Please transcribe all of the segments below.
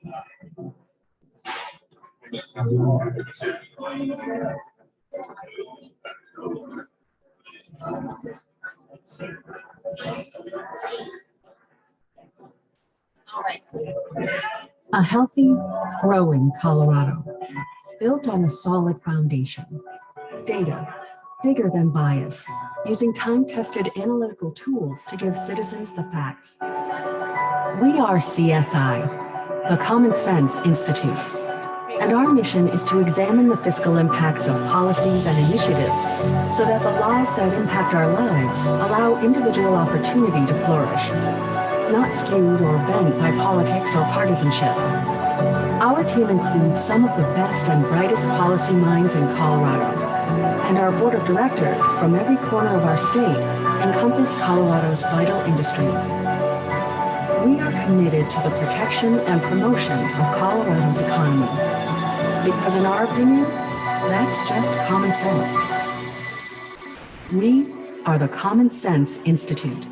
All right. A healthy, growing Colorado, built on a solid foundation. Data, bigger than bias, using time-tested analytical tools to give citizens the facts. We are CSI, the Common Sense Institute, and our mission is to examine the fiscal impacts of policies and initiatives so that the laws that impact our lives allow individual opportunity to flourish, not skewed or bent by politics or partisanship. Our team includes some of the best and brightest policy minds in Colorado, and our board of directors from every corner of our state encompass Colorado's vital industries. We are committed to the protection and promotion of Colorado's economy, because in our opinion, that's just common sense. We are the Common Sense Institute.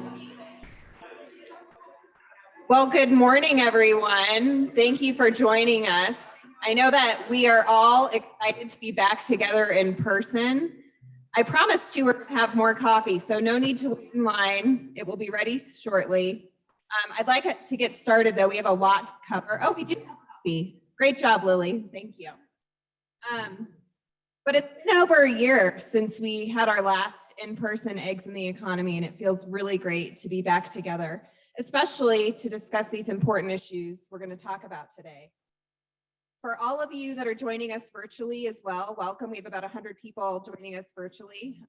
Well, good morning, everyone. Thank you for joining us. I know that we are all excited to be back together in person. I promised you we're going to have more coffee, so no need to wait in line. It will be ready shortly. I'd like to get started, though. We have a lot to cover. Oh, we do have coffee. Great job, Lily. Thank you. But it's been over a year since we had our last in-person Eggs in the Economy, and it feels really great to be back together, especially to discuss these important issues we're going to talk about today. For all of you that are joining us virtually as well, welcome. We have about 100 people joining us virtually.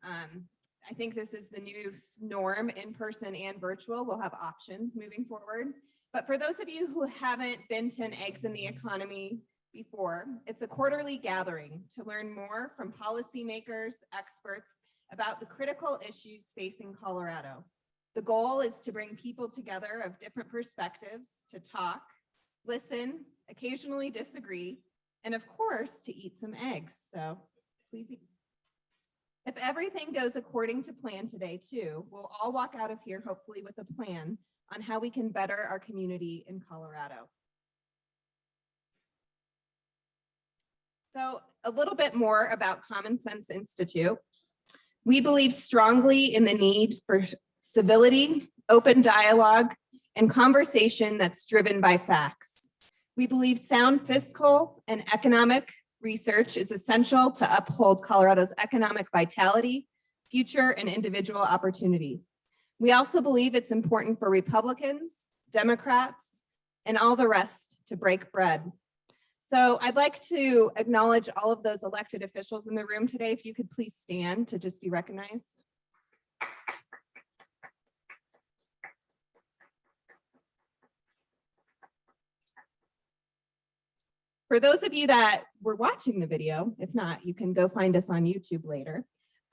I think this is the new norm, in person and virtual. We'll have options moving forward. But for those of you who haven't been to an Eggs in the Economy before, it's a quarterly gathering to learn more from policymakers, experts about the critical issues facing Colorado. The goal is to bring people together of different perspectives to talk, listen, occasionally disagree, and of course, to eat some eggs. So please eat. If everything goes according to plan today too, we'll all walk out of here hopefully with a plan on how we can better our community in Colorado. So a little bit more about Common Sense Institute. We believe strongly in the need for civility, open dialogue, and conversation that's driven by facts. We believe sound fiscal and economic research is essential to uphold Colorado's economic vitality, future, and individual opportunity. We also believe it's important for Republicans, Democrats, and all the rest to break bread. So I'd like to acknowledge all of those elected officials in the room today. If you could please stand to just be recognized. For those of you that were watching the video, if not, you can go find us on YouTube later.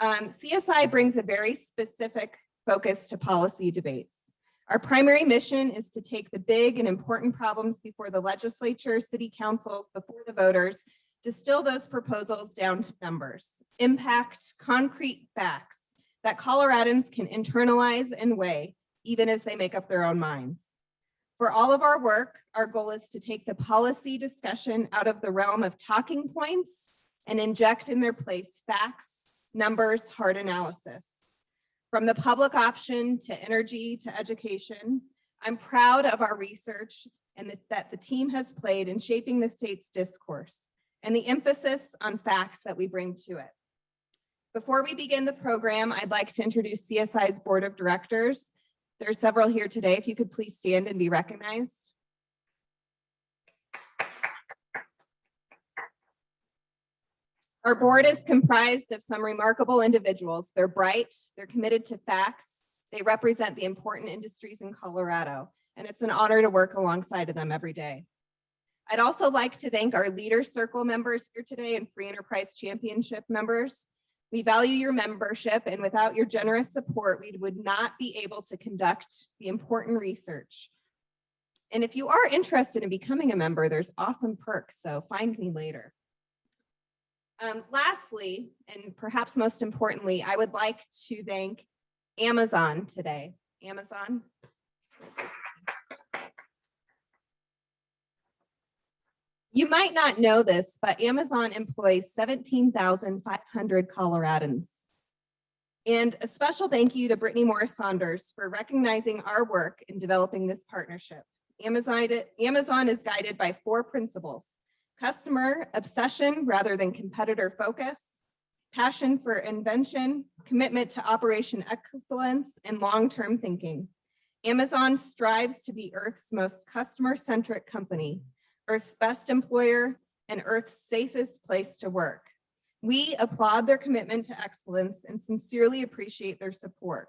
CSI brings a very specific focus to policy debates. Our primary mission is to take the big and important problems before the legislature, city councils, before the voters, distill those proposals down to numbers, impact, concrete facts that Coloradans can internalize and weigh, even as they make up their own minds. For all of our work, our goal is to take the policy discussion out of the realm of talking points and inject in their place facts, numbers, hard analysis. From the public option to energy to education, I'm proud of our research and that the team has played in shaping the state's discourse and the emphasis on facts that we bring to it. Before we begin the program, I'd like to introduce CSI's board of directors. There are several here today. If you could please stand and be recognized. Our board is comprised of some remarkable individuals. They're bright, they're committed to facts, they represent the important industries in Colorado, and it's an honor to work alongside of them every day. I'd also like to thank our Leader Circle members here today and Free Enterprise Championship members. We value your membership, and without your generous support, we would not be able to conduct the important research. And if you are interested in becoming a member, there's awesome perks, so find me later. Lastly, and perhaps most importantly, I would like to thank Amazon today. Amazon. You might not know this, but Amazon employs 17,500 Coloradans. And a special thank you to Brittany Morris Saunders for recognizing our work in developing this partnership. Amazon is guided by 4 principles: customer obsession rather than competitor focus, passion for invention, commitment to operation excellence, and long-term thinking. Amazon strives to be Earth's most customer-centric company, Earth's best employer, and Earth's safest place to work. We applaud their commitment to excellence and sincerely appreciate their support.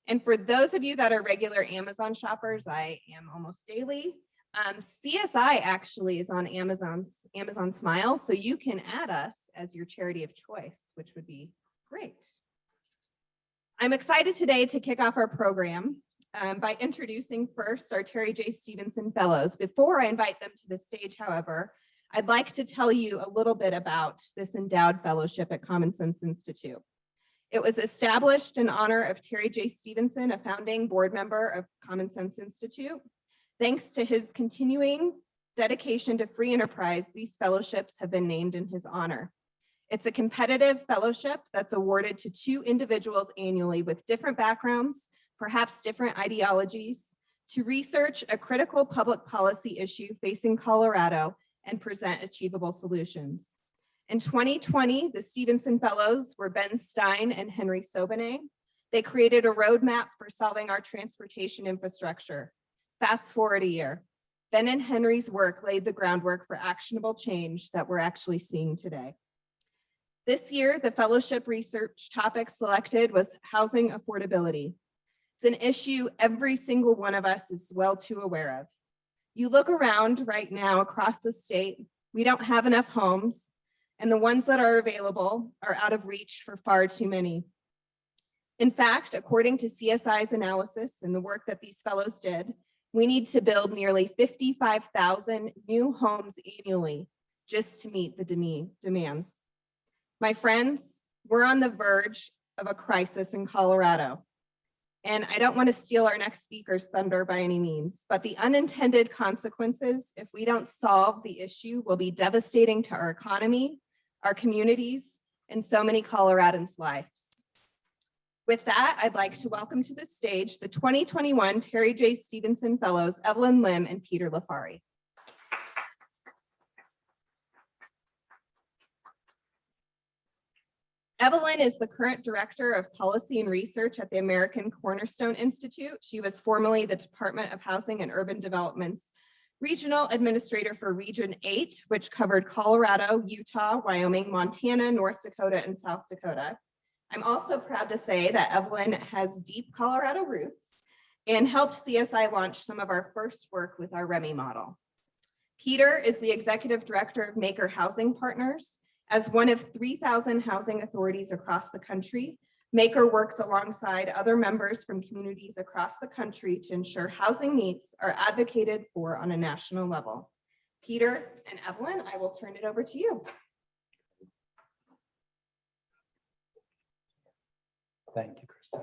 And for those of you that are regular Amazon shoppers, I am almost daily. CSI actually is on Amazon Smile, so you can add us as your charity of choice, which would be great. I'm excited today to kick off our program by introducing first our Terry J. Stevenson Fellows. Before I invite them to the stage, however, I'd like to tell you a little bit about this endowed fellowship at Common Sense Institute. It was established in honor of Terry J. Stevenson, a founding board member of Common Sense Institute. Thanks to his continuing dedication to free enterprise, these fellowships have been named in his honor. It's a competitive fellowship that's awarded to 2 individuals annually with different backgrounds, perhaps different ideologies, to research a critical public policy issue facing Colorado and present achievable solutions. In 2020, the Stevenson Fellows were Ben Stein and Henry Sobenet. They created a roadmap for solving our transportation infrastructure. Fast forward a year, Ben and Henry's work laid the groundwork for actionable change that we're actually seeing today. This year, the fellowship research topic selected was housing affordability. It's an issue every single one of us is well too aware of. You look around right now across the state, we don't have enough homes, and the ones that are available are out of reach for far too many. In fact, according to CSI's analysis and the work that these fellows did, we need to build nearly 55,000 new homes annually just to meet the demands. My friends, we're on the verge of a crisis in Colorado. And I don't want to steal our next speaker's thunder by any means, but the unintended consequences, if we don't solve the issue, will be devastating to our economy, our communities, and so many Coloradans' lives. With that, I'd like to welcome to the stage the 2021 Terry J. Stevenson Fellows, Evelyn Lim and Peter Lafari. Evelyn is the current Director of Policy and Research at the American Cornerstone Institute. She was formerly the Department of Housing and Urban Development's Regional Administrator for Region 8, which covered Colorado, Utah, Wyoming, Montana, North Dakota, and South Dakota. I'm also proud to say that Evelyn has deep Colorado roots and helped CSI launch some of our first work with our REMI model. Peter is the Executive Director of Maker Housing Partners. As one of 3,000 housing authorities across the country, Maker works alongside other members from communities across the country to ensure housing needs are advocated for on a national level. Peter and Evelyn, I will turn it over to you. Thank you, Kristen.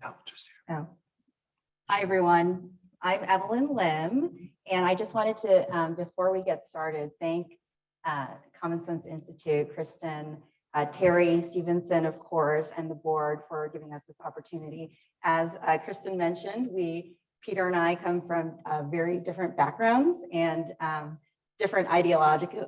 No, just here. Oh. Hi, everyone. I'm Evelyn Lim, and I just wanted to, before we get started, thank Common Sense Institute, Kristen, Terry Stevenson, of course, and the board for giving us this opportunity. As Kristen mentioned, Peter and I come from very different backgrounds and different ideologically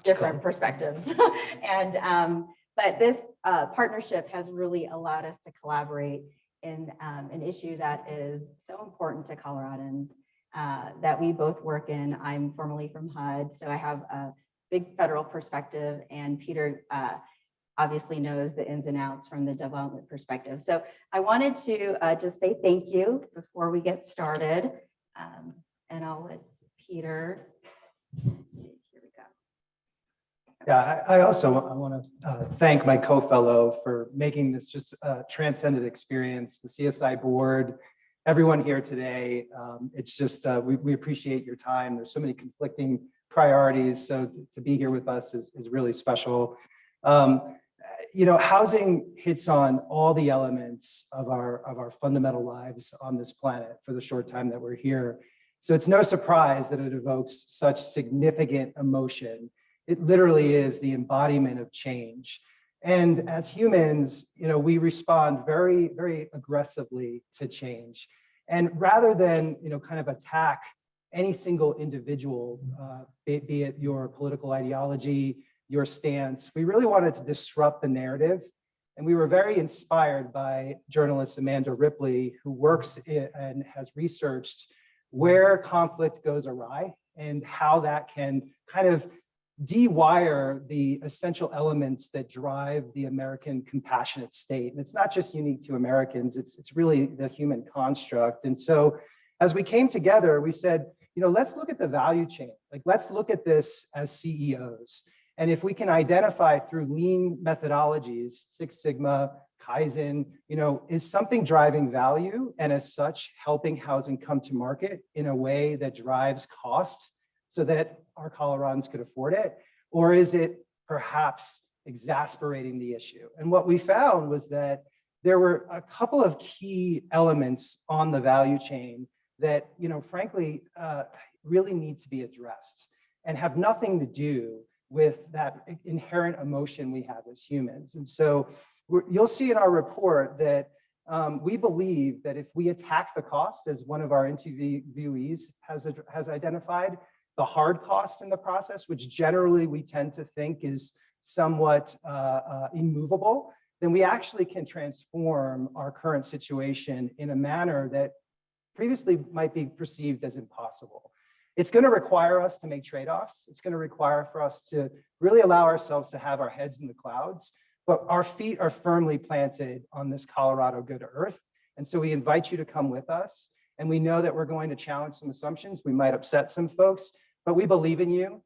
different perspectives. And but this partnership has really allowed us to collaborate in an issue that is so important to Coloradans that we both work in. I'm formerly from HUD, so I have a big federal perspective, and Peter obviously knows the ins and outs from the development perspective. So I wanted to just say thank you before we get started, and I'll let Peter. Yeah, I also want to thank my co-fellow for making this just a transcendent experience, the CSI board, everyone here today. It's just, we appreciate your time. There's so many conflicting priorities, so to be here with us is really special. housing hits on all the elements of our fundamental lives on this planet for the short time that we're here. So it's no surprise that it evokes such significant emotion. It literally is the embodiment of change. And as humans, we respond very, very aggressively to change. And rather than, kind of attack any single individual, be it your political ideology, your stance, we really wanted to disrupt the narrative. And we were very inspired by journalist Amanda Ripley, who works and has researched where conflict goes awry and how that can kind of de-wire the essential elements that drive the American compassionate state. And it's not just unique to Americans, it's really the human construct. And so as we came together, we said, let's look at the value chain. Like, let's look at this as CEOs. And if we can identify through lean methodologies, Six Sigma, Kaizen, is something driving value and as such helping housing come to market in a way that drives cost so that our Coloradans could afford it? Or is it perhaps exasperating the issue? And what we found was that there were a couple of key elements on the value chain that, frankly, really need to be addressed and have nothing to do with that inherent emotion we have as humans. And so you'll see in our report that we believe that if we attack the cost, as one of our interviewees has identified, the hard cost in the process, which generally we tend to think is somewhat immovable, then we actually can transform our current situation in a manner that previously might be perceived as impossible. It's going to require us to make trade-offs. It's going to require for us to really allow ourselves to have our heads in the clouds, but our feet are firmly planted on this Colorado good earth. And so we invite you to come with us. And we know that we're going to challenge some assumptions. We might upset some folks, but we believe in you.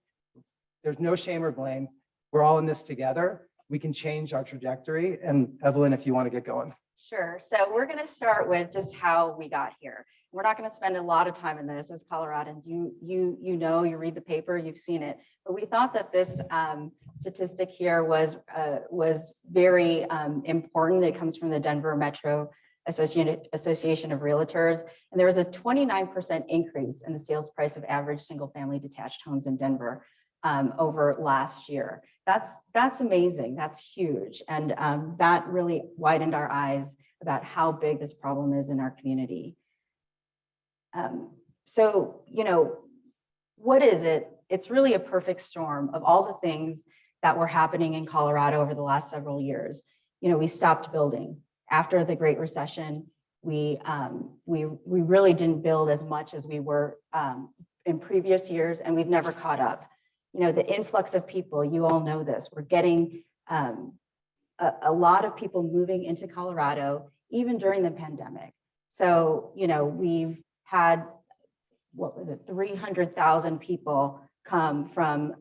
There's no shame or blame. We're all in this together. We can change our trajectory. And Evelyn, if you want to get going. Sure. So we're going to start with just how we got here. We're not going to spend a lot of time in this as Coloradans. You read the paper, you've seen it. But we thought that this statistic here was very important. It comes from the Denver Metro Association of Realtors, and there was a 29% increase in the sales price of average single-family detached homes in Denver over last year. That's amazing. That's huge, and that really widened our eyes about how big this problem is in our community. So, what is it? It's really a perfect storm of all the things that were happening in Colorado over the last several years. We stopped building after the Great Recession. We really didn't build as much as we were in previous years, and we've never caught up. The influx of people, you all know this. We're getting a lot of people moving into Colorado, even during the pandemic. So, we've had, 300,000 people come from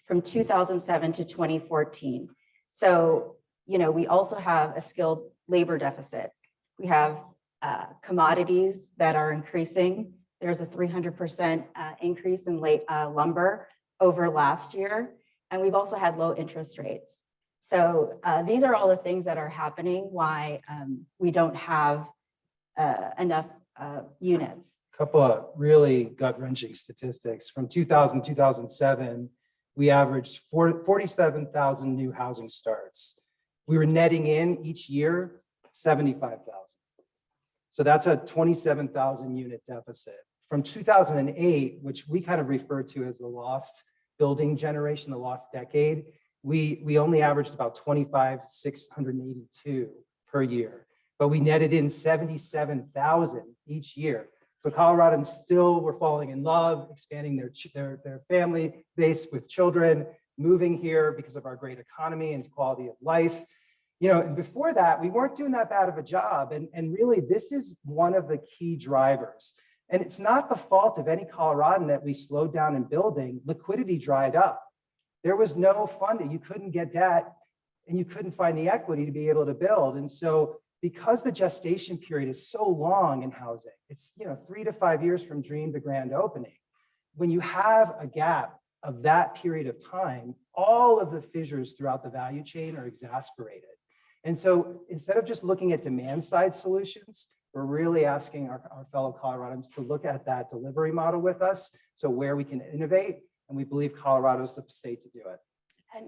2007 to 2014. So, we also have a skilled labor deficit. We have commodities that are increasing. There's a 300% increase in lumber over last year. And we've also had low interest rates. So these are all the things that are happening why we don't have enough units. A couple of really gut-wrenching statistics. From 2000 to 2007, we averaged 47,000 new housing starts. We were netting in each year 75,000. So that's a 27,000 unit deficit. From 2008, which we kind of refer to as the lost building generation, the lost decade, we only averaged about 25,682 per year, but we netted in 77,000 each year. So Coloradans still were falling in love, expanding their family base with children, moving here because of our great economy and quality of life. And before that, we weren't doing that bad of a job. And really, this is one of the key drivers. And it's not the fault of any Coloradan that we slowed down in building. Liquidity dried up. There was no funding. You couldn't get debt and you couldn't find the equity to be able to build. And so because the gestation period is so long in housing, it's 3 to 5 years from dream to grand opening. When you have a gap of that period of time, all of the fissures throughout the value chain are exasperated. And so instead of just looking at demand side solutions, we're really asking our fellow Coloradans to look at that delivery model with us. So where we can innovate, and we believe Colorado is the state to do it.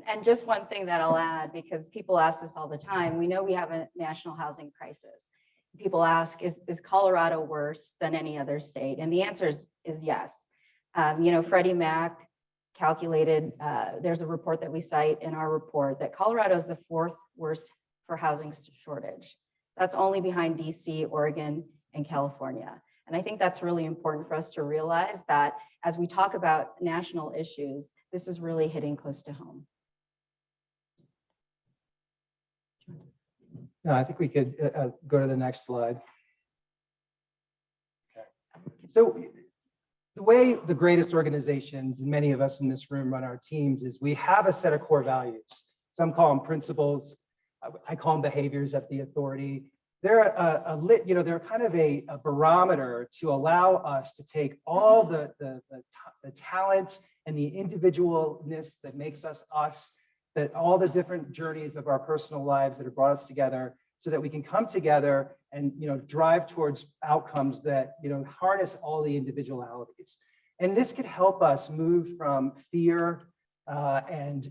And just one thing that I'll add, because people ask this all the time, we know we have a national housing crisis. People ask, is Colorado worse than any other state? And the answer is yes. You know, Freddie Mac calculated, there's a report that we cite in our report that Colorado is the 4th worst for housing shortage. That's only behind DC, Oregon, and California. And I think that's really important for us to realize that as we talk about national issues, this is really hitting close to home. No, I think we could go to the next slide. Okay. So the way the greatest organizations, and many of us in this room run our teams, is we have a set of core values. Some call them principles. I call them behaviors at the authority. They're they're kind of a barometer to allow us to take all the talent and the individualness that makes us us, that all the different journeys of our personal lives that have brought us together, so that we can come together and drive towards outcomes that harness all the individualities. And this could help us move from fear and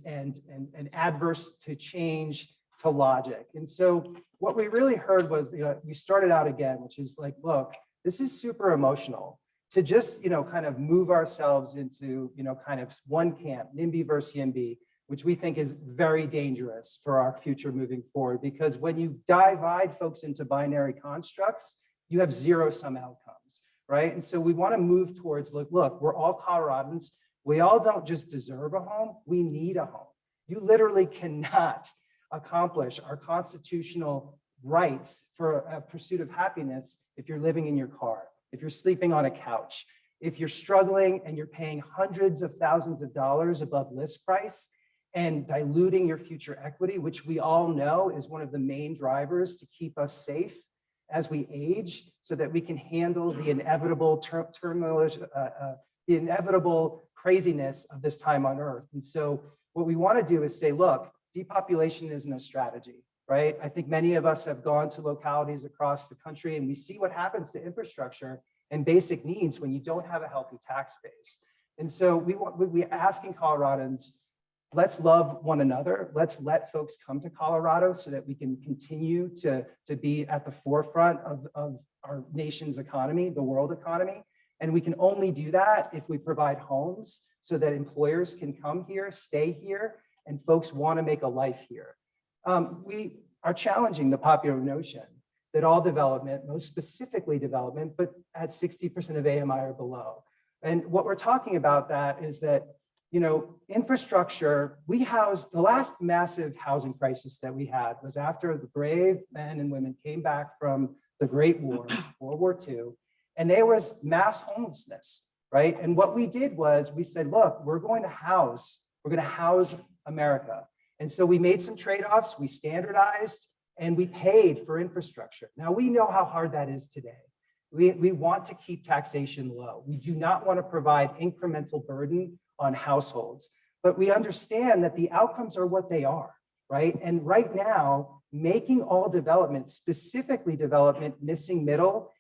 adverse to change to logic. And so what we really heard was, we started out again, which is like, look, this is super emotional to just, kind of move ourselves into, kind of one camp, NIMBY versus YIMBY, which we think is very dangerous for our future moving forward. Because when you divide folks into binary constructs, you have zero-sum outcomes, right? And so we want to move towards, look, we're all Coloradans. We all don't just deserve a home, we need a home. You literally cannot accomplish our constitutional rights for a pursuit of happiness if you're living in your car, if you're sleeping on a couch, if you're struggling and you're paying hundreds of thousands of dollars above list price and diluting your future equity, which we all know is one of the main drivers to keep us safe as we age, so that we can handle the inevitable turmoil, the inevitable craziness of this time on Earth. And so what we want to do is say, look, depopulation isn't a strategy, right? I think many of us have gone to localities across the country and we see what happens to infrastructure and basic needs when you don't have a healthy tax base. And so we're asking Coloradans, let's love one another. Let's let folks come to Colorado so that we can continue to be at the forefront of our nation's economy, the world economy. And we can only do that if we provide homes so that employers can come here, stay here, and folks want to make a life here. We are challenging the popular notion that all development, most specifically development, but at 60% of AMI or below. And what we're talking about that is that, infrastructure, we housed, the last massive housing crisis that we had was after the brave men and women came back from the Great War, World War II, and there was mass homelessness, right? And what we did was we said, look, we're going to house America. And so we made some trade-offs, we standardized, and we paid for infrastructure. Now we know how hard that is today. We want to keep taxation low. We do not want to provide incremental burden on households, but we understand that the outcomes are what they are, right? And right now, making all development, specifically development missing middle,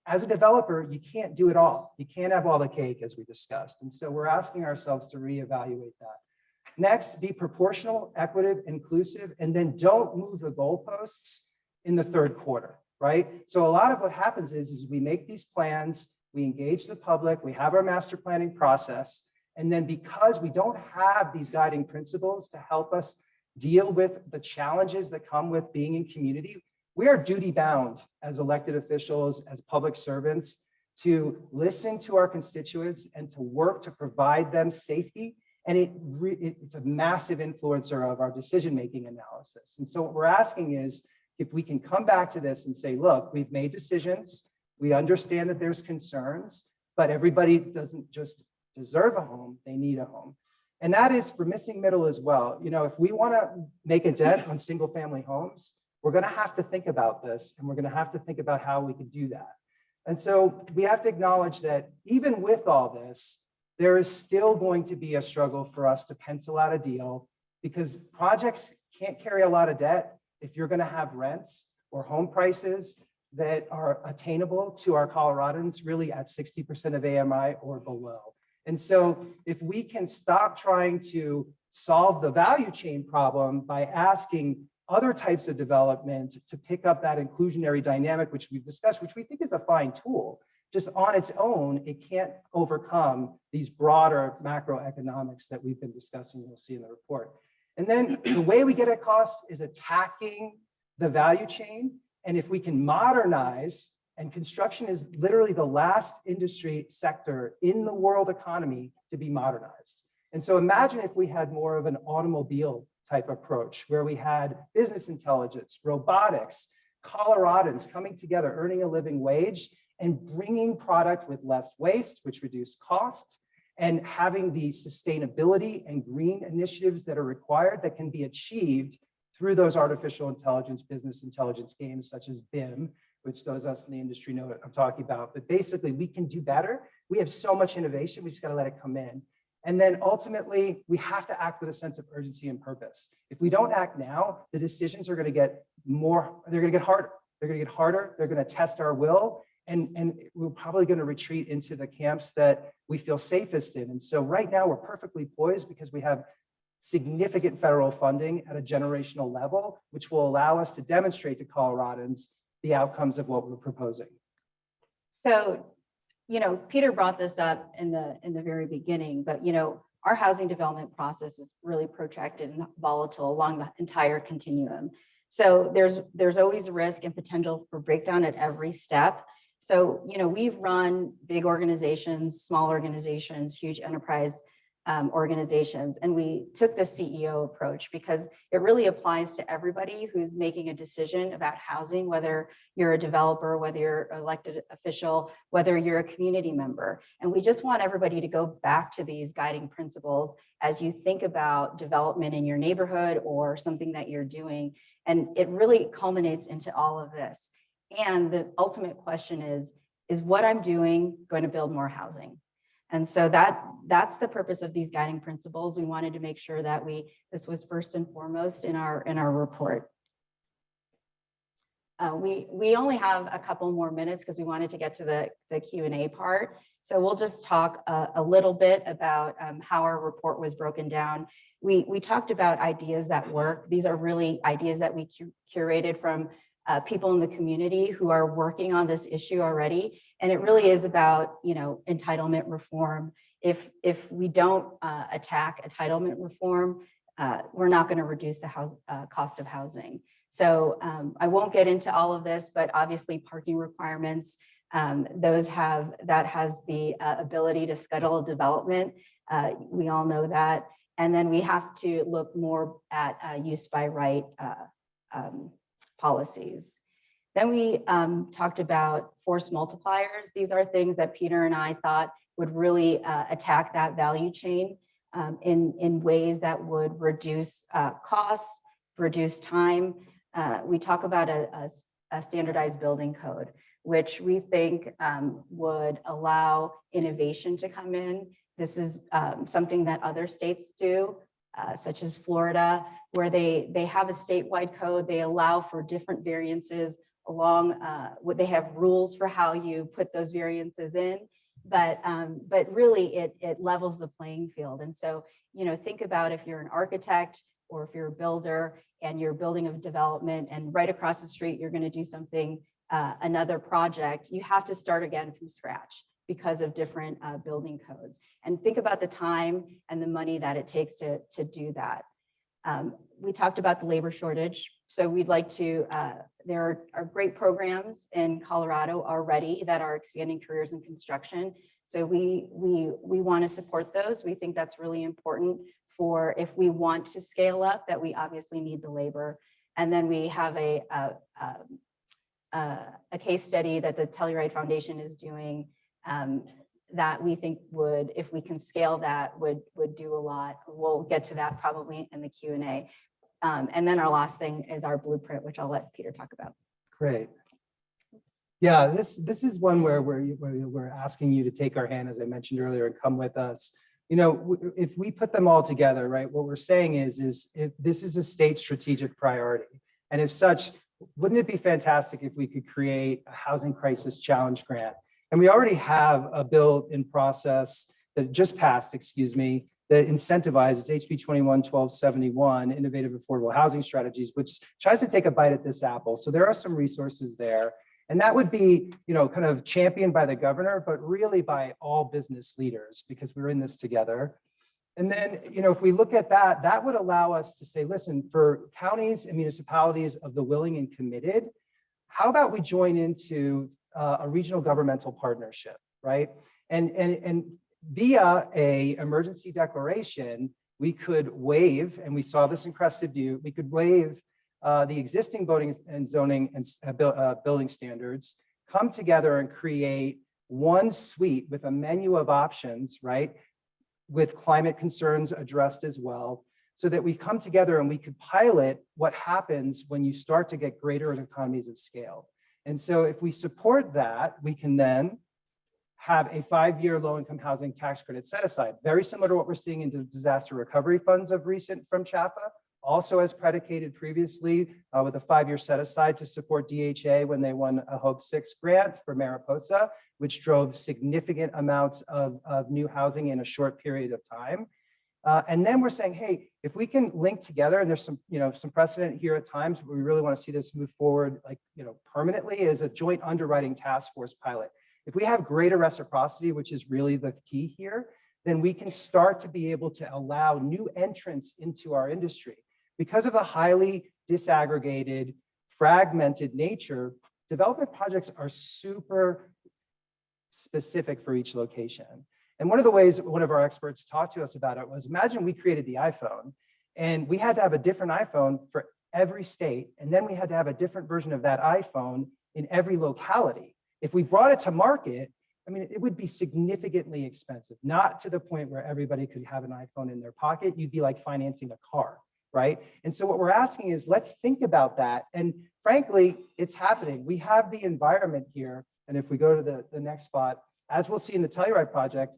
as a developer, you can't do it all. You can't have all the cake, as we discussed. And so we're asking ourselves to reevaluate that. Next, be proportional, equitable, inclusive, and then don't move the goalposts in the third quarter, right? So a lot of what happens is we make these plans, we engage the public, we have our master planning process, and then because we don't have these guiding principles to help us deal with the challenges that come with being in community, we are duty bound as elected officials, as public servants, to listen to our constituents and to work to provide them safety. And it's a massive influencer of our decision-making analysis. And so what we're asking is, if we can come back to this and say, look, we've made decisions, we understand that there's concerns, but everybody doesn't just deserve a home, they need a home. And that is for missing middle as well. If we want to make a dent on single family homes, we're going to have to think about this, and we're going to have to think about how we can do that. And so we have to acknowledge that even with all this, there is still going to be a struggle for us to pencil out a deal because projects can't carry a lot of debt if you're going to have rents or home prices that are attainable to our Coloradans really at 60% of AMI or below. And so if we can stop trying to solve the value chain problem by asking other types of development to pick up that inclusionary dynamic, which we've discussed, which we think is a fine tool, just on its own, it can't overcome these broader macroeconomics that we've been discussing, you'll see in the report. And then the way we get at cost is attacking the value chain. And if we can modernize, and construction is literally the last industry sector in the world economy to be modernized. And so imagine if we had more of an automobile type approach where we had business intelligence, robotics, Coloradans coming together, earning a living wage and bringing product with less waste, which reduce costs, and having the sustainability and green initiatives that are required that can be achieved through those artificial intelligence, business intelligence games such as BIM, which those of us in the industry know what I'm talking about. But basically, we can do better. We have so much innovation, we just got to let it come in. And then ultimately, we have to act with a sense of urgency and purpose. If we don't act now, the decisions are going to get they're going to get harder. They're going to get harder. They're going to test our will. And we're probably going to retreat into the camps that we feel safest in. And so right now, we're perfectly poised because we have significant federal funding at a generational level, which will allow us to demonstrate to Coloradans the outcomes of what we're proposing. So, Peter brought this up in the very beginning, but our housing development process is really protracted and volatile along the entire continuum. So there's always a risk and potential for breakdown at every step. So, we've run big organizations, small organizations, huge enterprise organizations, and we took the CEO approach because it really applies to everybody who's making a decision about housing, whether you're a developer, whether you're an elected official, whether you're a community member. And we just want everybody to go back to these guiding principles as you think about development in your neighborhood or something that you're doing. And it really culminates into all of this. And the ultimate question is what I'm doing going to build more housing? And so that's the purpose of these guiding principles. We wanted to make sure that this was first and foremost in our report. We only have a couple more minutes because we wanted to get to the Q&A part. So we'll just talk a little bit about how our report was broken down. We talked about ideas that work. These are really ideas that we curated from people in the community who are working on this issue already. And it really is about, entitlement reform. If we don't attack entitlement reform, we're not going to reduce the cost of housing. So I won't get into all of this, but obviously parking requirements, that has the ability to scuttle development. We all know that. And then we have to look more at use by right policies. Then we talked about force multipliers. These are things that Peter and I thought would really attack that value chain in ways that would reduce costs, reduce time. We talk about a standardized building code, which we think would allow innovation to come in. This is something that other states do, such as Florida, where they have a statewide code. They allow for different variances along what they have rules for how you put those variances in, but really it levels the playing field. And so, think about if you're an architect or if you're a builder and you're building a development and right across the street, you're going to do something, another project, you have to start again from scratch because of different building codes. And think about the time and the money that it takes to do that. We talked about the labor shortage. So we'd like to, there are great programs in Colorado already that are expanding careers in construction. So we want to support those. We think that's really important for if we want to scale up, that we obviously need the labor. And then we have a case study that the Telluride Foundation is doing that we think would, if we can scale that, would do a lot. We'll get to that probably in the Q&A. And then our last thing is our blueprint, which I'll let Peter talk about. Great. Yeah, this is one where we're asking you to take our hand, as I mentioned earlier, and come with us. You know, if we put them all together, right, what we're saying is if this is a state strategic priority. And if such, wouldn't it be fantastic if we could create a housing crisis challenge grant? And we already have a bill in process that just passed, excuse me, that incentivizes HB 21-1271, Innovative Affordable Housing Strategies, which tries to take a bite at this apple. So there are some resources there. And that would be, you know, kind of championed by the governor, but really by all business leaders, because we're in this together. And then, you know, if we look at that, that would allow us to say, listen, for counties and municipalities of the willing and committed, how about we join into a regional governmental partnership, right? And via a emergency declaration, we could waive, and we saw this in Crested Butte, we could waive the existing voting and zoning and building standards, come together and create one suite with a menu of options, right? With climate concerns addressed as well, so that we come together and we could pilot what happens when you start to get greater economies of scale. And so if we support that, we can then have a 5-year low-income housing tax credit set aside, very similar to what we're seeing in the disaster recovery funds of recent from CHAPA, also as predicated previously with a 5-year set aside to support DHA when they won a Hope 6 grant for Mariposa, which drove significant amounts of new housing in a short period of time. And then we're saying, hey, if we can link together, and there's some, you know, some precedent here at times, but we really want to see this move forward, like, you know, permanently, as a joint underwriting task force pilot. If we have greater reciprocity, which is really the key here, then we can start to be able to allow new entrants into our industry. Because of the highly disaggregated, fragmented nature, development projects are super specific for each location. And one of the ways one of our experts talked to us about it was, imagine we created the iPhone and we had to have a different iPhone for every state. And then we had to have a different version of that iPhone in every locality. If we brought it to market, I mean, it would be significantly expensive, not to the point where everybody could have an iPhone in their pocket. You'd be like financing a car, right? And so what we're asking is, let's think about that. And frankly, it's happening. We have the environment here. And if we go to the next spot, as we'll see in the Telluride project,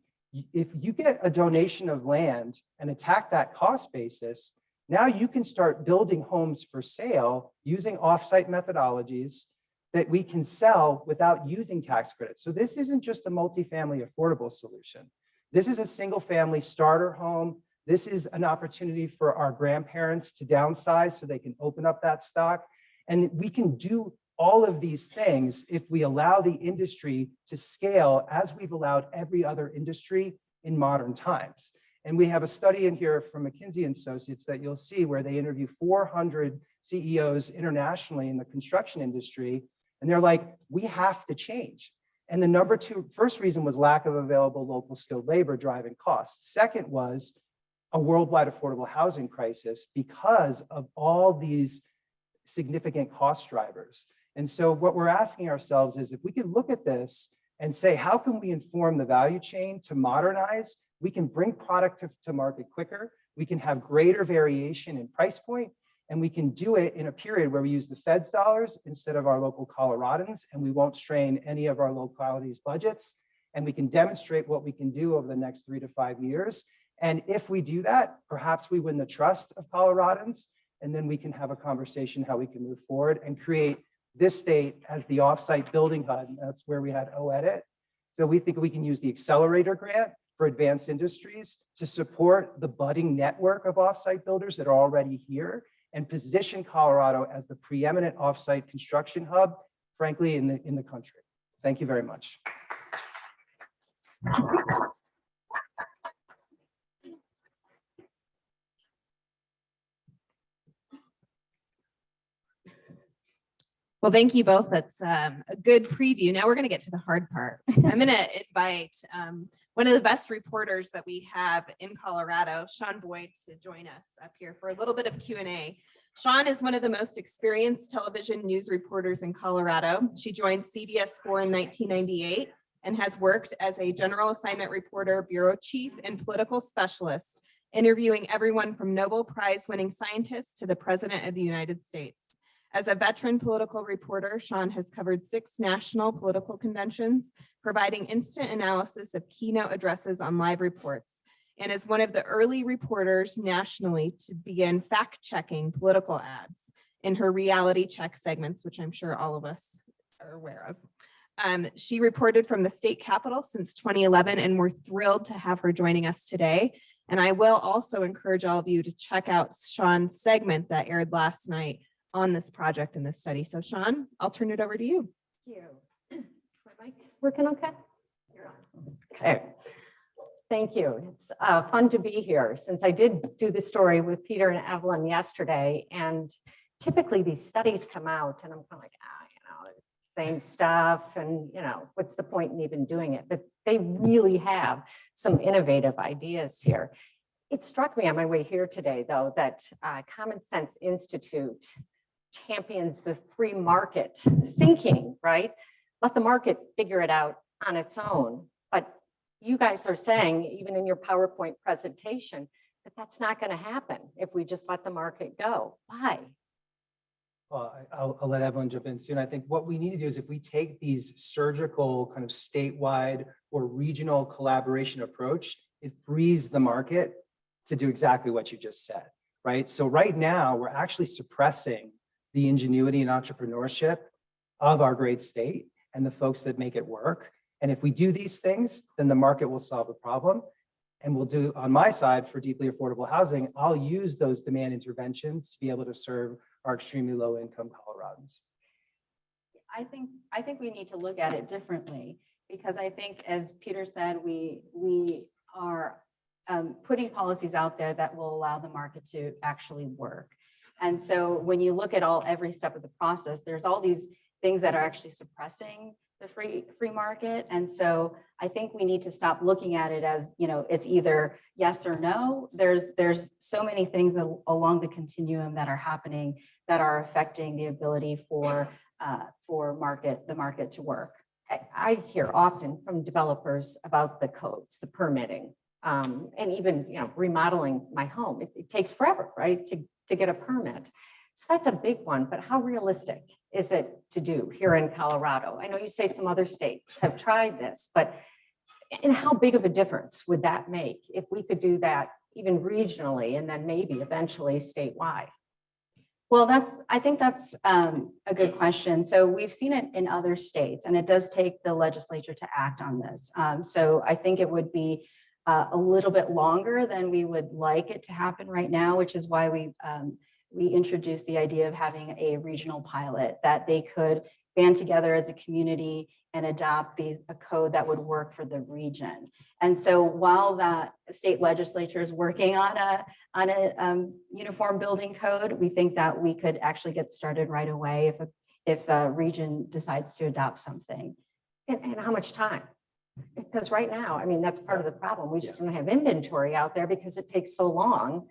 if you get a donation of land and attack that cost basis, now you can start building homes for sale using offsite methodologies that we can sell without using tax credits. So this isn't just a multifamily affordable solution. This is a single family starter home. This is an opportunity for our grandparents to downsize so they can open up that stock. And we can do all of these things if we allow the industry to scale as we've allowed every other industry in modern times. And we have a study in here from McKinsey & Associates that you'll see where they interview 400 CEOs internationally in the construction industry. And they're like, we have to change. And the first reason was lack of available local skilled labor driving costs. Second was a worldwide affordable housing crisis because of all these significant cost drivers. And so what we're asking ourselves is, if we could look at this and say, how can we inform the value chain to modernize? We can bring product to market quicker. We can have greater variation in price point, and we can do it in a period where we use the Fed's dollars instead of our local Coloradans, and we won't strain any of our localities' budgets. And we can demonstrate what we can do over the next 3 to 5 years. And if we do that, perhaps we win the trust of Coloradans, and then we can have a conversation how we can move forward and create this state as the offsite building hub. That's where we had OEdit. So we think we can use the accelerator grant for advanced industries to support the budding network of offsite builders that are already here and position Colorado as the preeminent offsite construction hub, frankly, in the country. Thank you very much. Well, thank you both. That's a good preview. Now we're going to get to the hard part. I'm going to invite one of the best reporters that we have in Colorado, Sean Boyd, to join us up here for a little bit of Q&A. Sean is one of the most experienced television news reporters in Colorado. She joined CBS 4 in 1998 and has worked as a general assignment reporter, bureau chief, and political specialist, interviewing everyone from Nobel Prize winning scientists to the President of the United States. As a veteran political reporter, Sean has covered 6 national political conventions, providing instant analysis of keynote addresses on live reports, and is one of the early reporters nationally to begin fact-checking political ads in her reality check segments, which I'm sure all of us are aware of. She reported from the state capitol since 2011, and we're thrilled to have her joining us today. And I will also encourage all of you to check out Sean's segment that aired last night on this project and this study. So Sean, I'll turn it over to you. Thank you. Is my mic working okay? You're on. Okay. Thank you. It's fun to be here since I did do the story with Peter and Evelyn yesterday. And typically these studies come out and I'm kind of like, same stuff. And, what's the point in even doing it? But they really have some innovative ideas here. It struck me on my way here today, though, that Common Sense Institute champions the free market thinking, right? Let the market figure it out on its own. But you guys are saying, even in your PowerPoint presentation, that that's not going to happen if we just let the market go. Why? Well, I'll let everyone jump in soon. I think what we need to do is if we take these surgical kind of statewide or regional collaboration approach, it frees the market to do exactly what you just said, right? So right now, we're actually suppressing the ingenuity and entrepreneurship of our great state and the folks that make it work. And if we do these things, then the market will solve the problem. And we'll do, on my side, for deeply affordable housing, I'll use those demand interventions to be able to serve our extremely low income Coloradans. I think we need to look at it differently, because I think, as Peter said, we are putting policies out there that will allow the market to actually work. And so when you look at every step of the process, there's all these things that are actually suppressing the free market. And so I think we need to stop looking at it as, it's either yes or no. There's so many things along the continuum that are happening that are affecting the ability for the market to work. I hear often from developers about the codes, the permitting, and even remodeling my home. It takes forever, right, to get a permit. So that's a big one, but how realistic is it to do here in Colorado? I know you say some other states have tried this, but and how big of a difference would that make if we could do that even regionally and then maybe eventually statewide? Well, I think that's a good question. So we've seen it in other states, and it does take the legislature to act on this. So I think it would be a little bit longer than we would like it to happen right now, which is why we introduced the idea of having a regional pilot that they could band together as a community and adopt a code that would work for the region. And so while that state legislature is working on a uniform building code, we think that we could actually get started right away if a region decides to adopt something. And how much time? Because right now, that's part of the problem. We just don't have inventory out there because it takes so long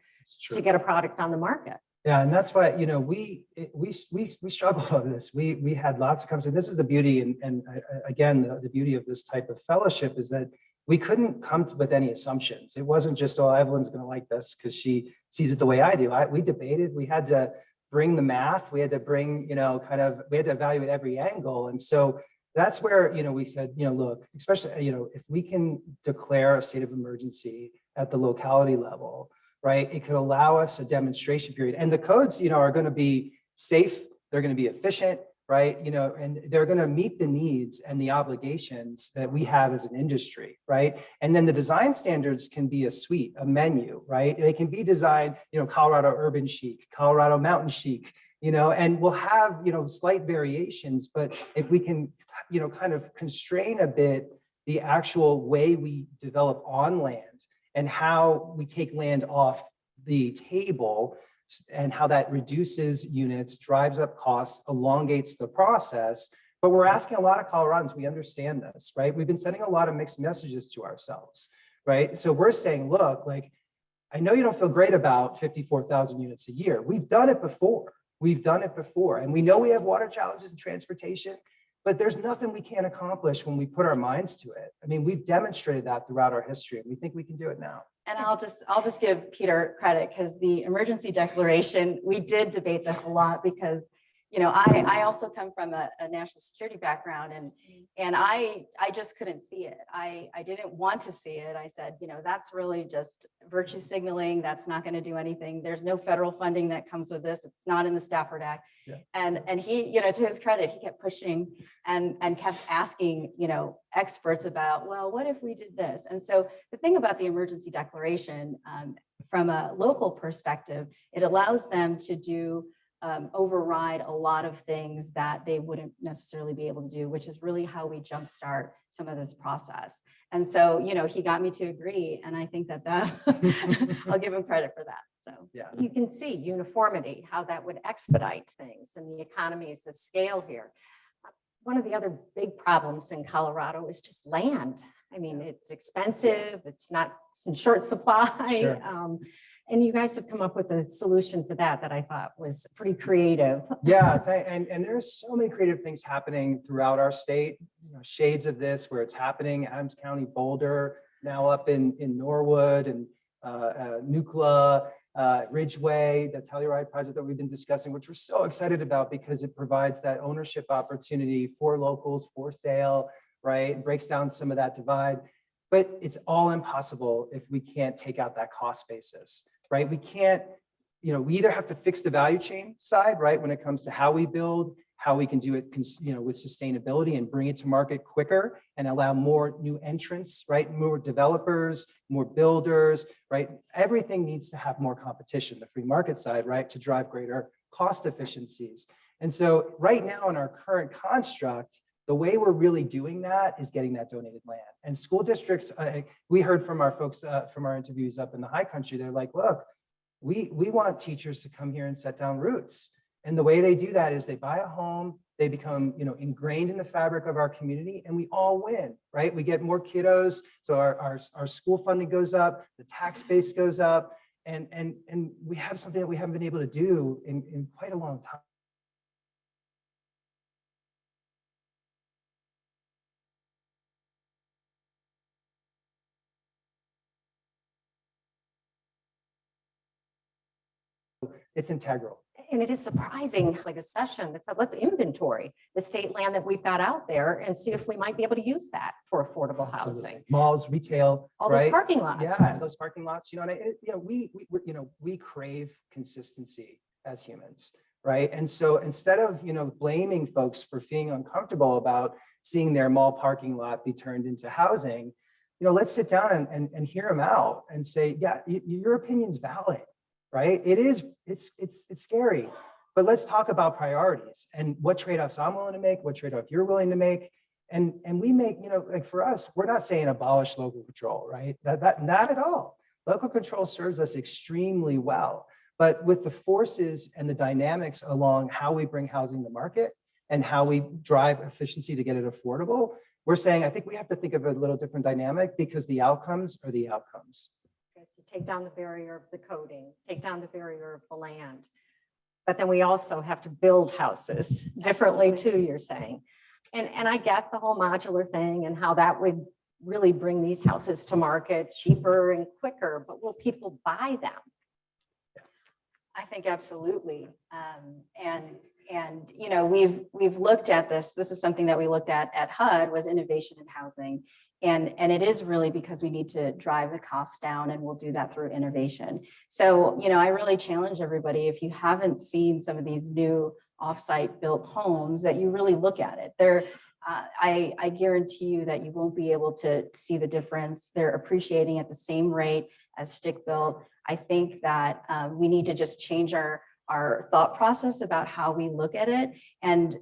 to get a product on the market. Yeah, and that's why we struggle with this. We had lots of conversations. This is the beauty, and again, the beauty of this type of fellowship is that we couldn't come with any assumptions. It wasn't just, oh, Evelyn's going to like this because she sees it the way I do. We debated. We had to bring the math. We had to bring, we had to evaluate every angle, and so that's where we said, look, especially if we can declare a state of emergency at the locality level. Right, it could allow us a demonstration period, and the codes, are going to be safe. They're going to be efficient, right? And they're going to meet the needs and the obligations that we have as an industry, right? And then the design standards can be a suite, a menu, right? They can be designed, Colorado urban chic, Colorado mountain chic, and we'll have, slight variations. But if we can, kind of constrain a bit the actual way we develop on land, and how we take land off the table and how that reduces units, drives up costs, elongates the process. But we're asking a lot of Coloradans, we understand this, right? We've been sending a lot of mixed messages to ourselves, right? So we're saying, look, I know you don't feel great about 54,000 units a year. We've done it before. And we know we have water challenges and transportation, but there's nothing we can't accomplish when we put our minds to it. We've demonstrated that throughout our history, and we think we can do it now. And I'll just give Peter credit, because the emergency declaration, we did debate this a lot because, I also come from a national security background, and I just couldn't see it. I didn't want to see it. I said, that's really just virtue signaling. That's not going to do anything. There's no federal funding that comes with this. It's not in the Stafford Act. Yeah. And he, to his credit, he kept pushing and kept asking, experts about, well, what if we did this? And so the thing about the emergency declaration, from a local perspective, it allows them to do override a lot of things that they wouldn't necessarily be able to do, which is really how we jumpstart some of this process. And so, he got me to agree. And I think that I'll give him credit for that. So Yeah. You can see uniformity, how that would expedite things and the economies of scale here. One of the other big problems in Colorado is just land. I mean, it's expensive, it's in short supply. Sure. And you guys have come up with a solution for that I thought was pretty creative. Yeah, and there's so many creative things happening throughout our state, shades of this where it's happening, Adams County, Boulder, now up in Norwood and Nucla, Ridgeway, the Telluride project that we've been discussing, which we're so excited about because it provides that ownership opportunity for locals, for sale, right? It breaks down some of that divide, but it's all impossible if we can't take out that cost basis, right? We can't, we either have to fix the value chain side, right? When it comes to how we build, how we can do it, with sustainability and bring it to market quicker and allow more new entrants, right? More developers, more builders, right? Everything needs to have more competition, the free market side, right? To drive greater cost efficiencies. And so right now in our current construct, the way we're really doing that is getting that donated land. And school districts, we heard from our folks from our interviews up in the high country, they're like, look, we want teachers to come here and set down roots. And the way they do that is they buy a home, they become, ingrained in the fabric of our community, and we all win, right? We get more kiddos, so our school funding goes up, the tax base goes up, and we have something that we haven't been able to do in quite a long time. It's integral. And it is surprising, like a session that said, let's inventory the state land that we've got out there and see if we might be able to use that for affordable housing. Malls, retail, All right? those parking lots. Yeah, those parking lots, we crave consistency as humans, right? And so instead of, blaming folks for feeling uncomfortable about seeing their mall parking lot be turned into housing, let's sit down and hear them out and say, yeah, your opinion's valid. Right? It's scary, but let's talk about priorities and what trade-offs I'm willing to make, what trade-off you're willing to make. And we make, like for us, we're not saying abolish local control, right? That not at all. Local control serves us extremely well, but with the forces and the dynamics along how we bring housing to market and how we drive efficiency to get it affordable, we're saying, I think we have to think of a little different dynamic because the outcomes are the outcomes. You take down the barrier of the coding, take down the barrier of the land. But then we also have to build houses differently too, you're saying. And I get the whole modular thing and how that would really bring these houses to market cheaper and quicker, but will people buy them? I think absolutely. We've looked at this. This is something that we looked at HUD was innovation in housing. And it is really because we need to drive the costs down, and we'll do that through innovation. So, I really challenge everybody, if you haven't seen some of these new offsite built homes, that you really look at it. I guarantee you that you won't be able to see the difference. They're appreciating at the same rate as stick built. I think that we need to just change our thought process about how we look at it, and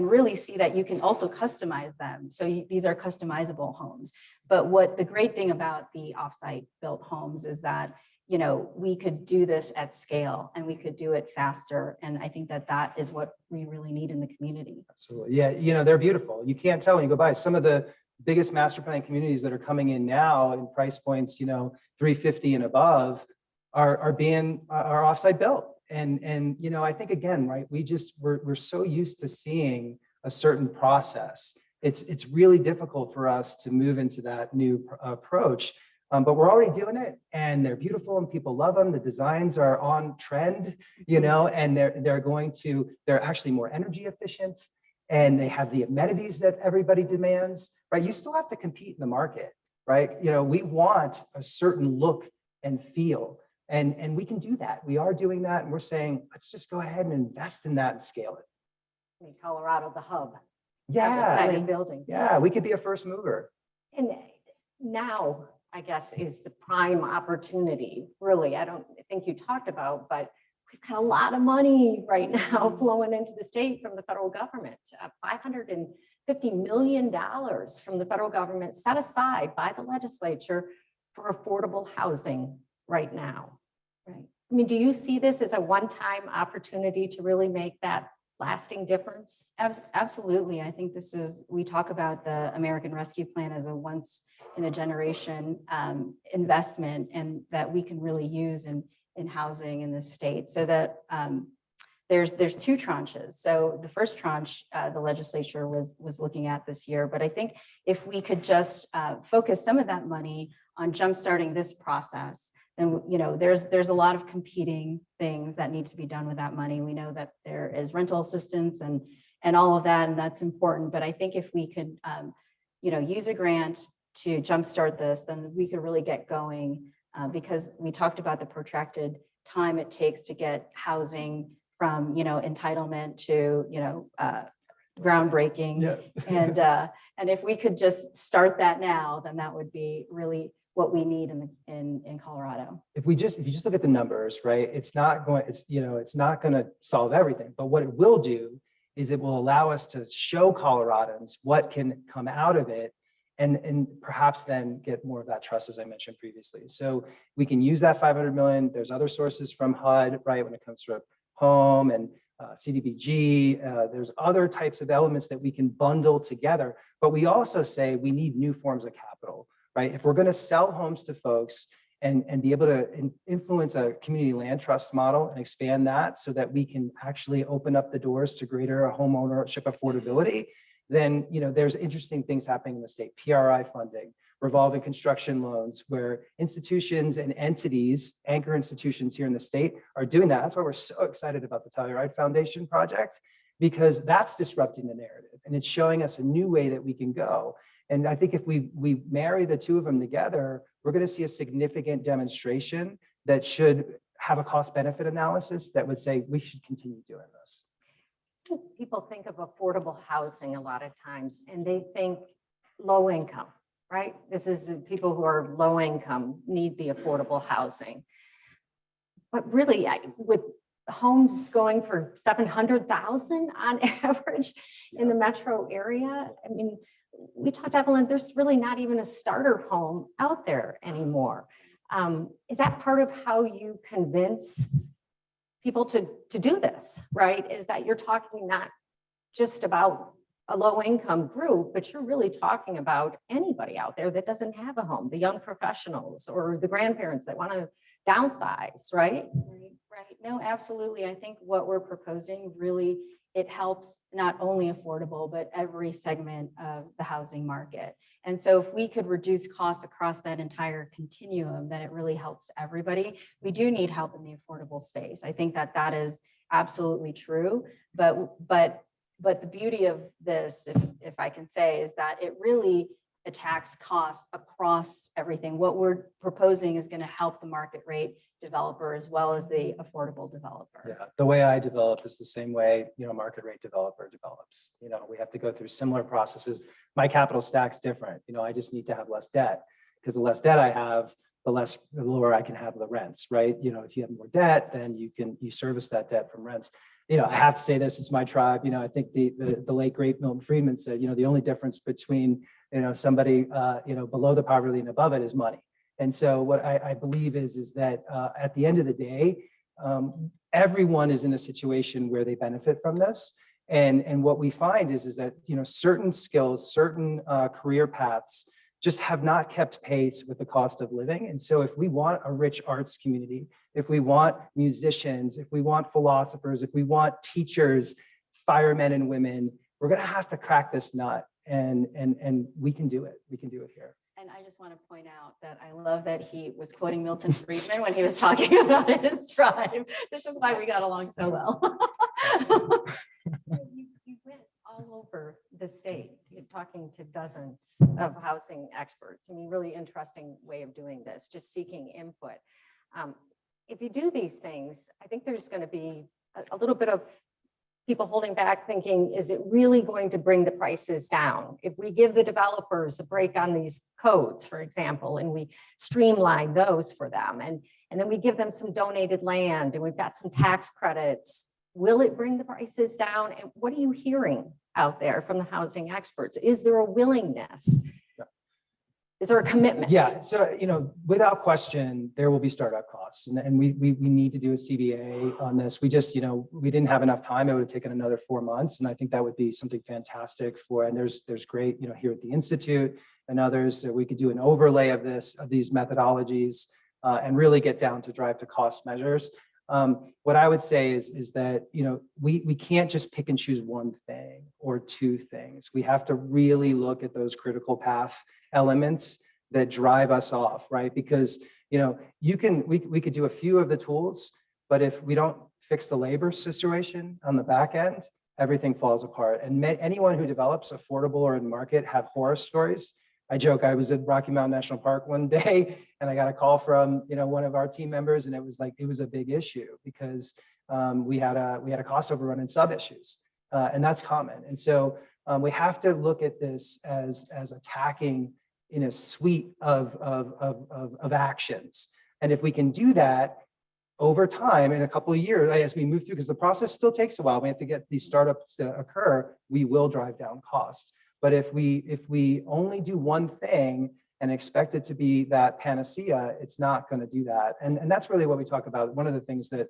really see that you can also customize them. So these are customizable homes. But what the great thing about the offsite built homes is that, we could do this at scale and we could do it faster. And I think that is what we really need in the community. Absolutely. Yeah, they're beautiful. You can't tell when you go by. Some of the biggest master plan communities that are coming in now in price points, 350 and above, are offsite built. And I think again, right, we're so used to seeing a certain process. It's really difficult for us to move into that new approach. But we're already doing it, and they're beautiful and people love them. The designs are on trend, you know, and they're actually more energy efficient, and they have the amenities that everybody demands, right? You still have to compete in the market, right? You know, we want a certain look and feel, and we can do that. We are doing that, and we're saying, let's just go ahead and invest in that and scale it. Make Colorado the hub. Yeah, This kind of building. yeah, we could be a first mover. And now, I guess, is the prime opportunity, really. I don't think you talked about, but we've got a lot of money right now flowing into the state from the federal government. $550 million from the federal government set aside by the legislature for affordable housing right now. Right. I mean, do you see this as a one-time opportunity to really make that lasting difference? Absolutely. I think we talk about the American Rescue Plan as a once in a generation investment, and that we can really use in housing in this state. So that there's two tranches. So the first tranche, the legislature was looking at this year, but I think if we could just focus some of that money on jumpstarting this process, then, you know, there's a lot of competing things that need to be done with that money. We know that there is rental assistance and all of that, and that's important. But I think if we could, you know, use a grant to jumpstart this, then we could really get going, because we talked about the protracted time it takes to get housing from, you know, entitlement to, you know, groundbreaking. Yeah. And if we could just start that now, then that would be really what we need in Colorado. If you just look at the numbers, right, it's not going to solve everything, but what it will do is it will allow us to show Coloradans what can come out of it, and perhaps then get more of that trust, as I mentioned previously. So we can use that 500 million. There's other sources from HUD, right, when it comes to home and CDBG. There's other types of elements that we can bundle together, but we also say we need new forms of capital. Right? If we're going to sell homes to folks and be able to influence a community land trust model and expand that so that we can actually open up the doors to greater home ownership affordability, then, you know, there's interesting things happening in the state. PRI funding, revolving construction loans, where institutions and entities, anchor institutions here in the state, are doing that. That's why we're so excited about the Telluride Foundation project, because that's disrupting the narrative and it's showing us a new way that we can go. And I think if we marry the two of them together, we're going to see a significant demonstration that should have a cost benefit analysis that would say we should continue doing this. People think of affordable housing a lot of times, and they think low income, right? This is the people who are low income need the affordable housing. But really, with homes going for $700,000 on average in the metro area, I mean, we talked, Evelyn, there's really not even a starter home out there anymore. Is that part of how you convince people to do this, right? Is that you're talking not just about a low income group, but you're really talking about anybody out there that doesn't have a home, the young professionals or the grandparents that want to downsize, right? Right. No, absolutely. I think what we're proposing really, it helps not only affordable, but every segment of the housing market. And so if we could reduce costs across that entire continuum, then it really helps everybody. We do need help in the affordable space. I think that is absolutely true. But the beauty of this, if I can say, is that it really attacks costs across everything. What we're proposing is going to help the market rate developer as well as the affordable developer. Yeah, the way I develop is the same way, you know, market rate developer develops. You know, we have to go through similar processes. My capital stack's different. You know, I just need to have less debt, because the less debt I have, the lower I can have the rents, right? You know, if you have more debt, then you service that debt from rents. You know, I have to say this, it's my tribe. You know, I think the late great Milton Friedman said, you know, the only difference between, you know, somebody, you know, below the poverty and above it is money. And so what I believe is that at the end of the day, everyone is in a situation where they benefit from this. And what we find is that, you know, certain skills, certain career paths just have not kept pace with the cost of living. And so if we want a rich arts community, if we want musicians, if we want philosophers, if we want teachers, firemen and women, we're going to have to crack this nut, and we can do it. We can do it here. And I just want to point out that I love that he was quoting Milton Friedman when he was talking about his tribe. This is why we got along so well. You went all over the state, you're talking to dozens of housing experts. I mean, really interesting way of doing this, just seeking input. If you do these things, I think there's going to be a little bit of people holding back thinking, is it really going to bring the prices down? If we give the developers a break on these codes, for example, and we streamline those for them, and then we give them some donated land and we've got some tax credits, will it bring the prices down? And what are you hearing out there from the housing experts? Is there a willingness? Is there a commitment? Yeah, so, without question, there will be startup costs, and we need to do a CBA on this. We just, we didn't have enough time. It would have taken another 4 months, and I think that would be something fantastic and there's great, here at the Institute and others, that we could do an overlay of these methodologies and really get down to drive to cost measures. What I would say is that, we can't just pick and choose one thing or two things. We have to really look at those critical path elements that drive us off, right? Because, we could do a few of the tools, but if we don't fix the labor situation on the back end, everything falls apart. And anyone who develops affordable or in market have horror stories. I joke, I was at Rocky Mountain National Park one day and I got a call from, one of our team members, and it was a big issue because we had a cost overrun and sub issues, and that's common. And so we have to look at this as attacking in a suite of actions. And if we can do that over time, in a couple of years, as we move through, because the process still takes a while, we have to get these startups to occur, we will drive down costs. But if we only do one thing and expect it to be that panacea, it's not going to do that. And that's really what we talk about. One of the things that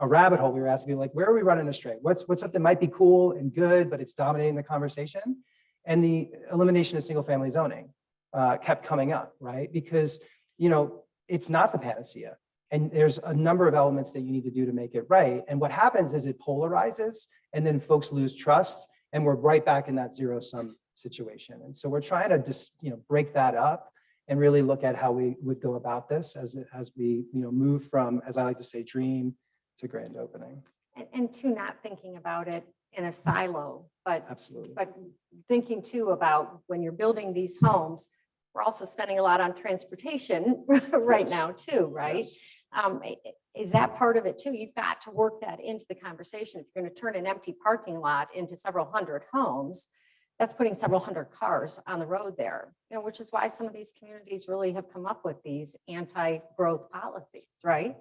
a rabbit hole we were asking, like, where are we running astray? What's something that might be cool and good, but it's dominating the conversation? And the elimination of single family zoning kept coming up, right? Because, it's not the panacea. And there's a number of elements that you need to do to make it right. And what happens is it polarizes, and then folks lose trust, and we're right back in that zero-sum situation. And so we're trying to just, break that up and really look at how we would go about this as we, move from, as I like to say, dream to grand opening. And to not thinking about it in a silo, but Absolutely. but thinking too about when you're building these homes, we're also spending a lot on transportation right Yes. now too, right? Yes. Is that part of it too? You've got to work that into the conversation. If you're going to turn an empty parking lot into several hundred homes, that's putting several hundred cars on the road there, which is why some of these communities really have come up with these anti-growth policies, right?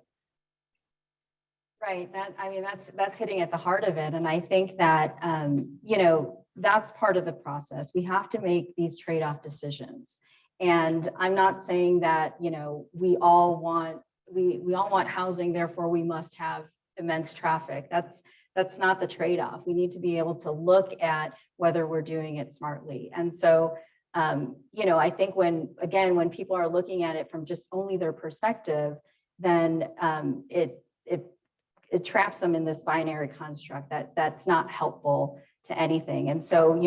Right. That's hitting at the heart of it. And I think that, that's part of the process. We have to make these trade-off decisions. And I'm not saying that, we all want housing, therefore we must have immense traffic. That's not the trade-off. We need to be able to look at whether we're doing it smartly. And so, I think when people are looking at it from just only their perspective, then it traps them in this binary construct that's not helpful to anything. And so,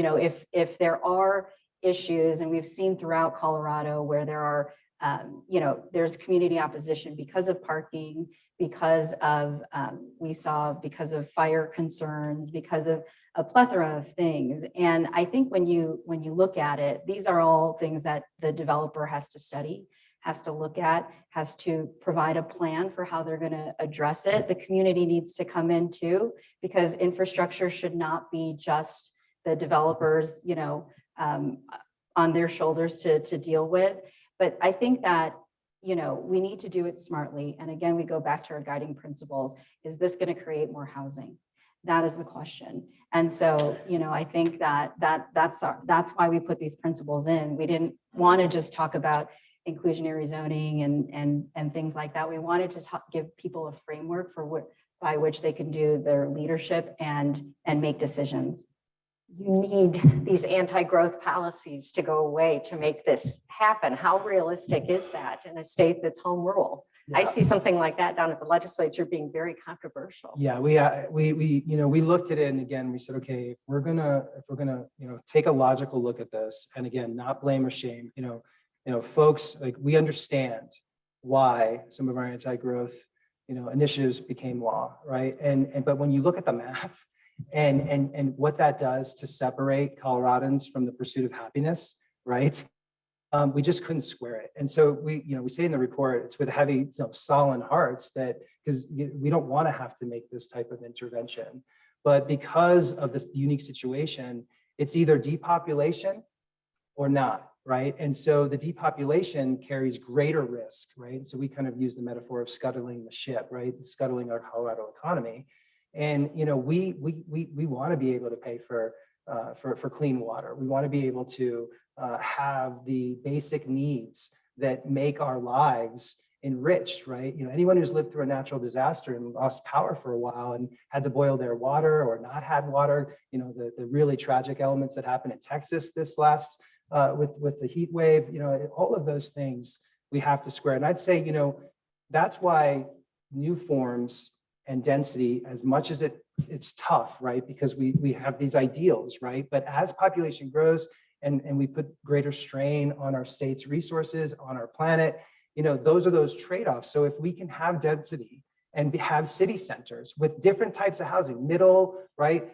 if there are issues, and we've seen throughout Colorado where there are, there's community opposition because of parking, because of because of fire concerns, because of a plethora of things. And I think when you look at it, these are all things that the developer has to study, has to look at, has to provide a plan for how they're going to address it. The community needs to come in too, because infrastructure should not be just the developers, on their shoulders to deal with. But I think that, we need to do it smartly. And again, we go back to our guiding principles. Is this going to create more housing? That is the question. And so, I think that's why we put these principles in. We didn't want to just talk about inclusionary zoning and things like that. We wanted to give people a framework by which they can do their leadership and make decisions. You need these anti-growth policies to go away to make this happen. How realistic is that in a state that's home rule? Yeah. I see something like that down at the legislature being very controversial. Yeah, we looked at it, and again, we said, okay, if we're gonna take a logical look at this, and again, not blame or shame, folks, like, we understand why some of our anti-growth, initiatives became law, right? But when you look at the math and what that does to separate Coloradans from the pursuit of happiness, right? We just couldn't square it. And so we say in the report, it's with heavy, sullen hearts that, because we don't want to have to make this type of intervention. But because of this unique situation, it's either depopulation or not, right? And so the depopulation carries greater risk, right? So we kind of use the metaphor of scuttling the ship, right? Scuttling our Colorado economy. And we want to be able to pay for clean water. We want to be able to have the basic needs that make our lives enriched, right? Anyone who's lived through a natural disaster and lost power for a while and had to boil their water or not had water, the really tragic elements that happened in Texas this last with the heat wave, all of those things we have to square. And I'd say, that's why new forms and density, as much as it's tough, right? Because we have these ideals, right? But as population grows and we put greater strain on our state's resources, on our planet, those are those trade-offs. So if we can have density and have city centers with different types of housing, middle, right?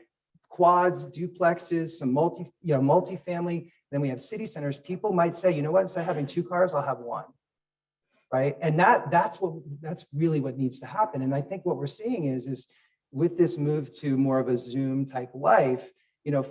Quads, duplexes, some multifamily, then we have city centers. People might say, you know what, instead of having 2 cars, I'll have 1. Right. And that's really what needs to happen. And I think what we're seeing is with this move to more of a Zoom type life,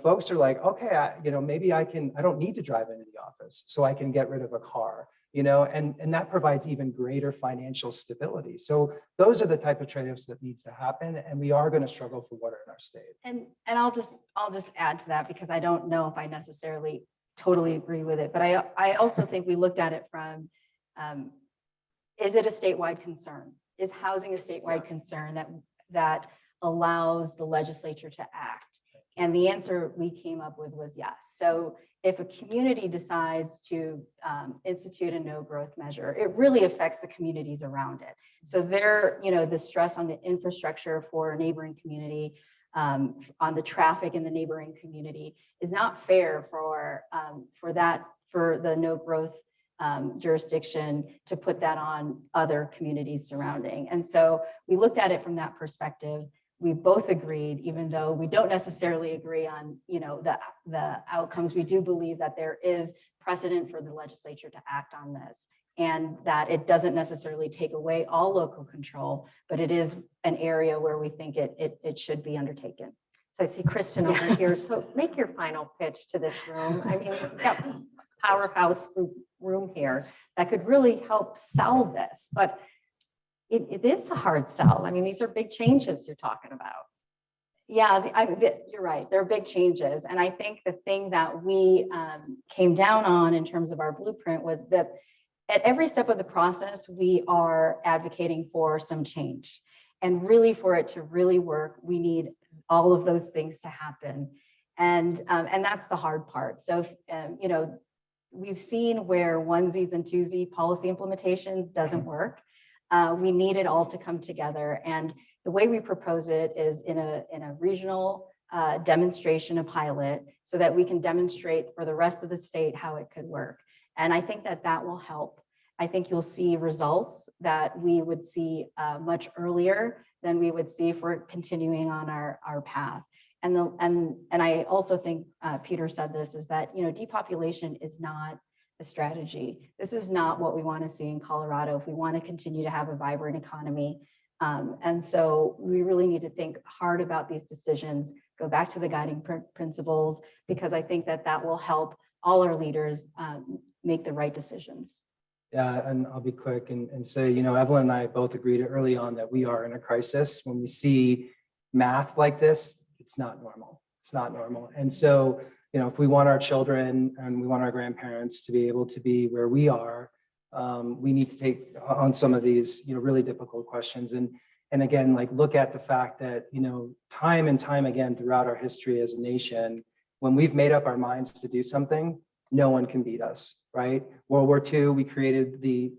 folks are like, okay, maybe I don't need to drive into the office, so I can get rid of a car, and that provides even greater financial stability. So those are the type of trade-offs that needs to happen. And we are going to struggle for water in our state. And I'll just add to that, because I don't know if I necessarily totally agree with it, but I also think we looked at it from, is it a statewide concern? Is housing a statewide concern that allows the legislature to act? And the answer we came up with was yes. So if a community decides to institute a no growth measure, it really affects the communities around it. So the stress on the infrastructure for a neighboring community, on the traffic in the neighboring community is not fair for the no growth jurisdiction to put that on other communities surrounding. And so we looked at it from that perspective. We both agreed, even though we don't necessarily agree on, the outcomes, we do believe that there is precedent for the legislature to act on this, and that it doesn't necessarily take away all local control, but it is an area where we think it should be undertaken. So I see Kristen over here. So make your final pitch to this room. I mean, we've got powerhouse room here that could really help sell this, but it is a hard sell. I mean, these are big changes you're talking about. Yeah, you're right. There are big changes. And I think the thing that we came down on in terms of our blueprint was that at every step of the process, we are advocating for some change. And really, for it to really work, we need all of those things to happen. And that's the hard part. So, we've seen where onesie and twosie policy implementations doesn't work. We need it all to come together. And the way we propose it is in a regional demonstration, a pilot, so that we can demonstrate for the rest of the state how it could work. And I think that will help. I think you'll see results that we would see much earlier than we would see if we're continuing on our path. And I also think Peter said this, is that depopulation is not a strategy. This is not what we want to see in Colorado if we want to continue to have a vibrant economy. And so we really need to think hard about these decisions, go back to the guiding principles, because I think that will help all our leaders make the right decisions. Yeah, and I'll be quick and say, Evelyn and I both agreed early on that we are in a crisis. When we see math like this, it's not normal. It's not normal. And so, if we want our children and we want our grandparents to be able to be where we are, we need to take on some of these, really difficult questions. And again, look at the fact that, time and time again throughout our history as a nation, when we've made up our minds to do something, no one can beat us, right? World War II, we created the,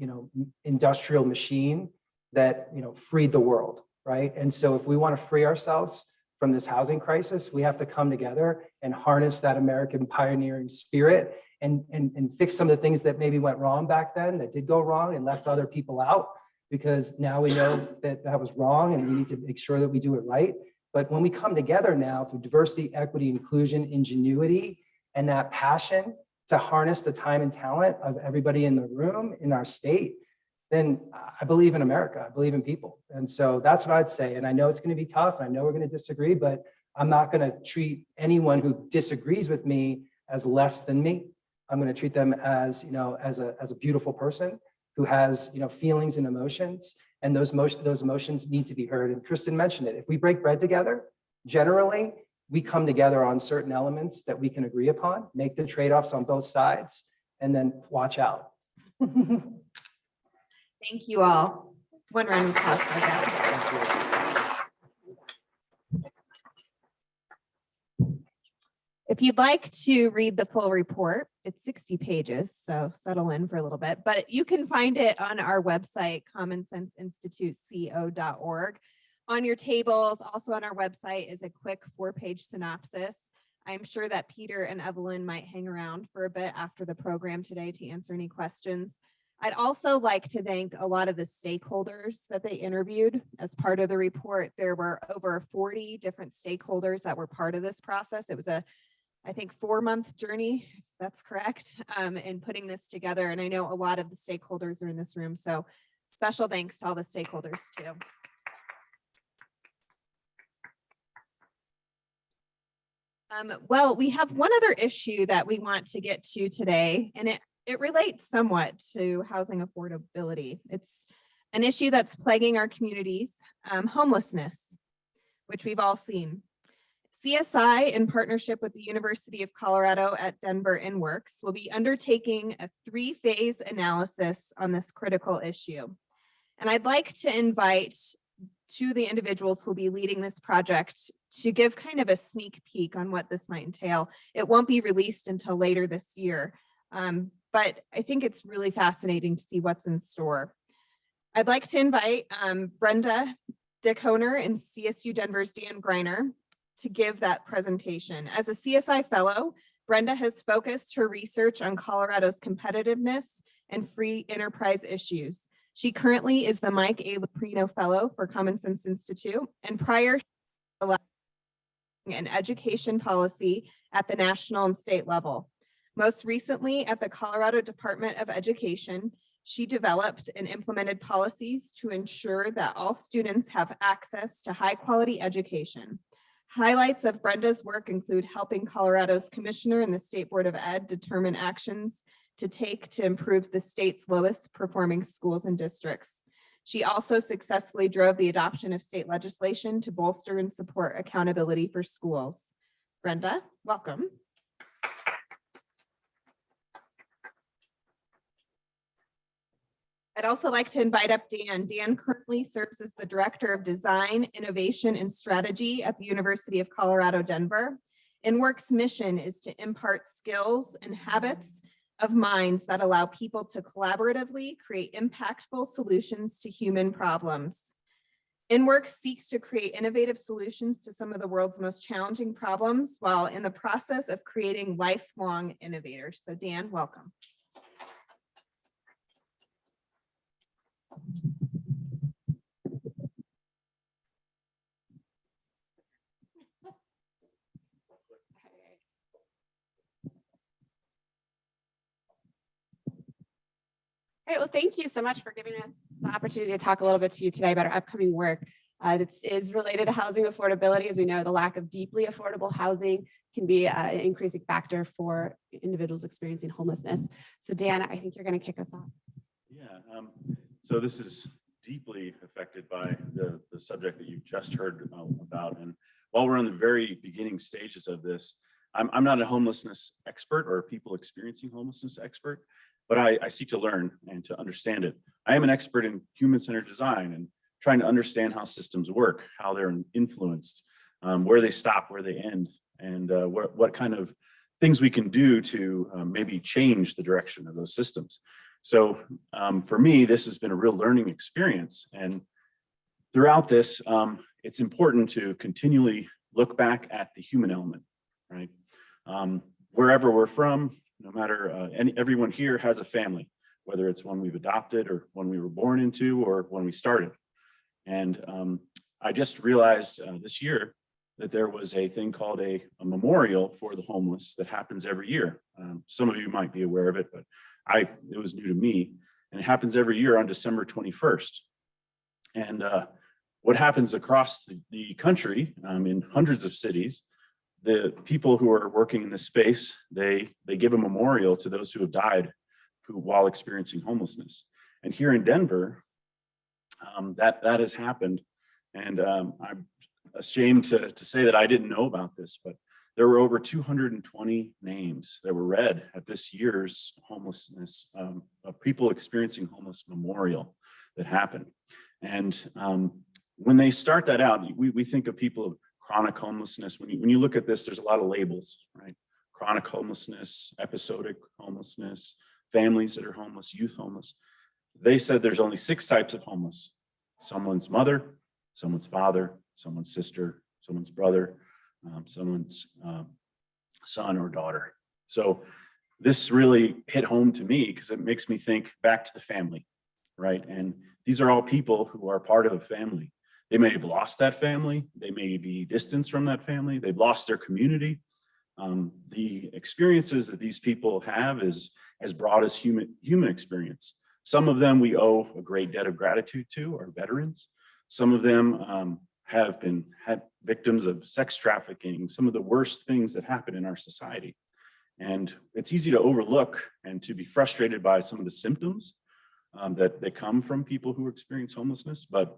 industrial machine that, freed the world, right? And so if we want to free ourselves from this housing crisis, we have to come together and harness that American pioneering spirit and fix some of the things that maybe went wrong back then, that did go wrong and left other people out, because now we know that that was wrong and we need to make sure that we do it right. But when we come together now through diversity, equity, inclusion, ingenuity, and that passion to harness the time and talent of everybody in the room, in our state, then I believe in America. I believe in people. And so that's what I'd say. And I know it's going to be tough. I know we're going to disagree, but I'm not going to treat anyone who disagrees with me as less than me. I'm going to treat them as, as a beautiful person who has, feelings and emotions, and those emotions need to be heard. And Kristen mentioned it. If we break bread together, generally, we come together on certain elements that we can agree upon, make the trade-offs on both sides, and then watch out. Thank you all. One round of applause for that. If you'd like to read the full report, it's 60 pages, so settle in for a little bit, but you can find it on our website, commonsenseinstituteco.org. On your tables, also on our website, is a quick 4-page synopsis. I'm sure that Peter and Evelyn might hang around for a bit after the program today to answer any questions. I'd also like to thank a lot of the stakeholders that they interviewed as part of the report. There were over 40 different stakeholders that were part of this process. It was I think 4-month journey, if that's correct, in putting this together. And I know a lot of the stakeholders are in this room, so special thanks to all the stakeholders too. Well, we have one other issue that we want to get to today, and it relates somewhat to housing affordability. It's an issue that's plaguing our communities, homelessness, which we've all seen. CSI, in partnership with the University of Colorado at Denver InWorks, will be undertaking a 3-phase analysis on this critical issue. And I'd like to invite to the individuals who will be leading this project to give kind of a sneak peek on what this might entail. It won't be released until later this year, but I think it's really fascinating to see what's in store. I'd like to invite Brenda Dickhoner and CSU Denver's Dan Greiner to give that presentation. As a CSI fellow, Brenda has focused her research on Colorado's competitiveness and free enterprise issues. She currently is the Mike A. Luprino Fellow for Common Sense Institute, and prior an education policy at the national and state level. Most recently at the Colorado Department of Education, she developed and implemented policies to ensure that all students have access to high quality education. Highlights of Brenda's work include helping Colorado's commissioner and the State Board of Ed determine actions to take to improve the state's lowest performing schools and districts. She also successfully drove the adoption of state legislation to bolster and support accountability for schools. Brenda, welcome. I'd also like to invite up Dan. Dan currently serves as the Director of Design, Innovation, and Strategy at the University of Colorado, Denver. InWorks' mission is to impart skills and habits of minds that allow people to collaboratively create impactful solutions to human problems. InWorks seeks to create innovative solutions to some of the world's most challenging problems while in the process of creating lifelong innovators. So Dan, welcome. All right, well, thank you so much for giving us the opportunity to talk a little bit to you today about our upcoming work. This is related to housing affordability. As we know, the lack of deeply affordable housing can be an increasing factor for individuals experiencing homelessness. So Dan, I think you're going to kick us off. Yeah, so this is deeply affected by the subject that you've just heard about. And while we're in the very beginning stages of this, I'm not a homelessness expert or a people experiencing homelessness expert, but I seek to learn and to understand it. I am an expert in human-centered design and trying to understand how systems work, how they're influenced, where they stop, where they end, and what kind of things we can do to maybe change the direction of those systems. So for me, this has been a real learning experience. And throughout this, it's important to continually look back at the human element, right? Wherever we're from, no matter, everyone here has a family, whether it's one we've adopted or one we were born into or when we started. And I just realized this year that there was a thing called a memorial for the homeless that happens every year. Some of you might be aware of it, but it was new to me. And it happens every year on December 21st. And what happens across the country, in hundreds of cities, the people who are working in this space, they give a memorial to those who have died while experiencing homelessness. And here in Denver, that has happened. And I'm ashamed to say that I didn't know about this, but there were over 220 names that were read at this year's homelessness, of people experiencing homeless memorial that happened. And when they start that out, we think of people of chronic homelessness. When you look at this, there's a lot of labels, right? Chronic homelessness, episodic homelessness, families that are homeless, youth homeless. They said there's only 6 types of homeless: someone's mother, someone's father, someone's sister, someone's brother, someone's son or daughter. So this really hit home to me because it makes me think back to the family, right? And these are all people who are part of a family. They may have lost that family. They may be distanced from that family. They've lost their community. The experiences that these people have is as broad as human experience. Some of them we owe a great debt of gratitude to, are veterans. Some of them have been victims of sex trafficking, some of the worst things that happen in our society. And it's easy to overlook and to be frustrated by some of the symptoms that come from people who experience homelessness, but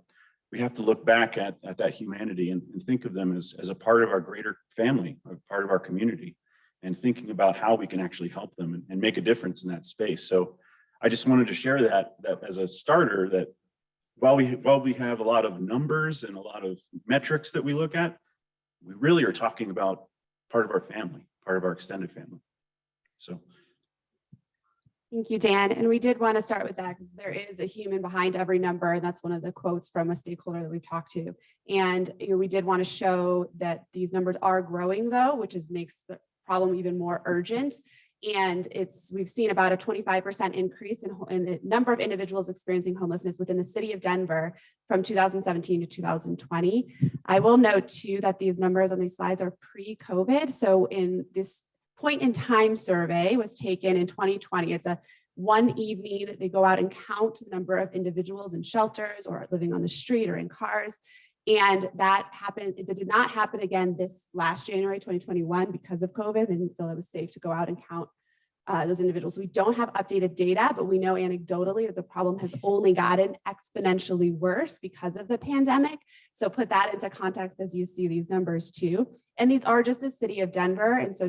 we have to look back at that humanity and think of them as a part of our greater family, a part of our community, and thinking about how we can actually help them and make a difference in that space. So I just wanted to share that as a starter, that while we have a lot of numbers and a lot of metrics that we look at, we really are talking about part of our family, part of our extended family. So. Thank you, Dan. And we did want to start with that because there is a human behind every number. And that's one of the quotes from a stakeholder that we've talked to. And we did want to show that these numbers are growing, though, which makes the problem even more urgent. And we've seen about a 25% increase in the number of individuals experiencing homelessness within the city of Denver from 2017 to 2020. I will note too that these numbers on these slides are pre-COVID. So in this point in time survey was taken in 2020. It's a one evening, they go out and count the number of individuals in shelters or living on the street or in cars. And that happened, it did not happen again this last January 2021 because of COVID. They didn't feel it was safe to go out and count those individuals. We don't have updated data, but we know anecdotally that the problem has only gotten exponentially worse because of the pandemic. So put that into context as you see these numbers too. And these are just the city of Denver. And so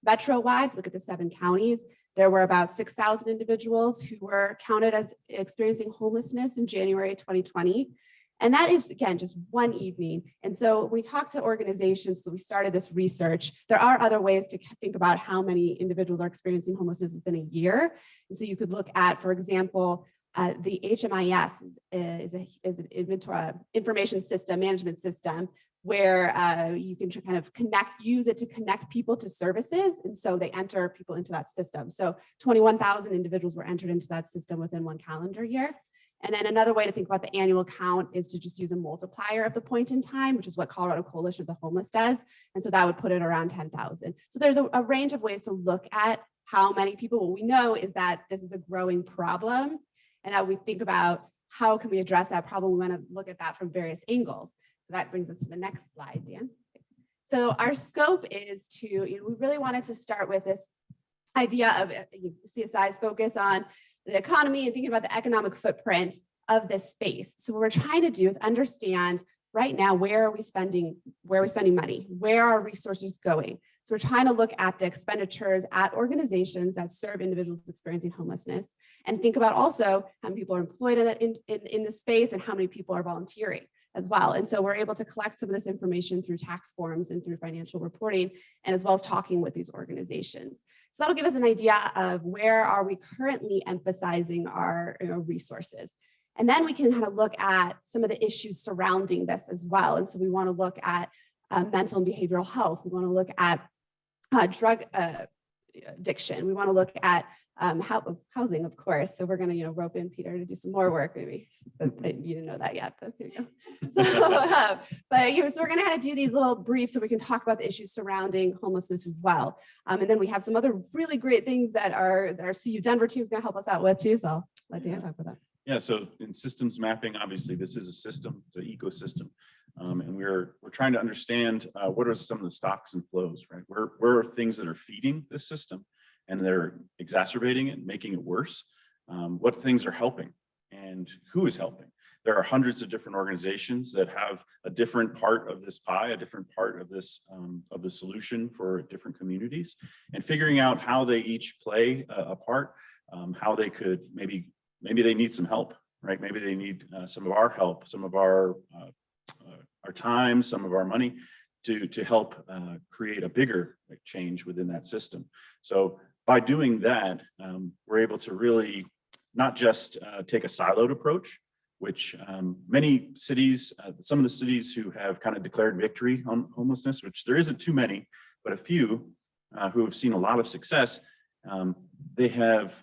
metro-wide, look at the 7 counties, there were about 6,000 individuals who were counted as experiencing homelessness in January 2020. And that is, again, just one evening. And so we talked to organizations, so we started this research. There are other ways to think about how many individuals are experiencing homelessness within a year. And so you could look at, for example, the HMIS is an inventory information system, management system, where you can kind of use it to connect people to services. And so they enter people into that system. So 21,000 individuals were entered into that system within 1 calendar year. And then another way to think about the annual count is to just use a multiplier of the point in time, which is what Colorado Coalition of the Homeless does. And so that would put it around 10,000. So there's a range of ways to look at how many people. What we know is that this is a growing problem, and that we think about how can we address that problem. We want to look at that from various angles. So that brings us to the next slide, Dan. So our scope is to, we really wanted to start with this idea of CSI's focus on the economy and thinking about the economic footprint of this space. So what we're trying to do is understand right now, where are we spending money? Where are resources going? So we're trying to look at the expenditures at organizations that serve individuals experiencing homelessness, and think about also how many people are employed in this space and how many people are volunteering as well. And so we're able to collect some of this information through tax forms and through financial reporting, and as well as talking with these organizations. So that'll give us an idea of where are we currently emphasizing our resources. And then we can kind of look at some of the issues surrounding this as well. And so we want to look at mental and behavioral health. We want to look at drug addiction. We want to look at housing, of course. So we're going to, rope in Peter to do some more work, maybe. But you didn't know that yet, but here you go. So we're going to kind of do these little briefs so we can talk about the issues surrounding homelessness as well. And then we have some other really great things that our CU Denver team is going to help us out with too. So I'll let Dan talk about that. Yeah, so in systems mapping, obviously this is a system, it's an ecosystem. And we're trying to understand what are some of the stocks and flows, right? Where are things that are feeding this system and they're exacerbating it, making it worse? What things are helping and who is helping? There are hundreds of different organizations that have a different part of this pie, a different part of this of the solution for different communities, and figuring out how they each play a part, how they could maybe they need some help, right? Maybe they need some of our help, some of our time, some of our money to help create a bigger change within that system. So by doing that, we're able to really not just take a siloed approach, which many cities, some of the cities who have kind of declared victory on homelessness, which there isn't too many, but a few who have seen a lot of success, they have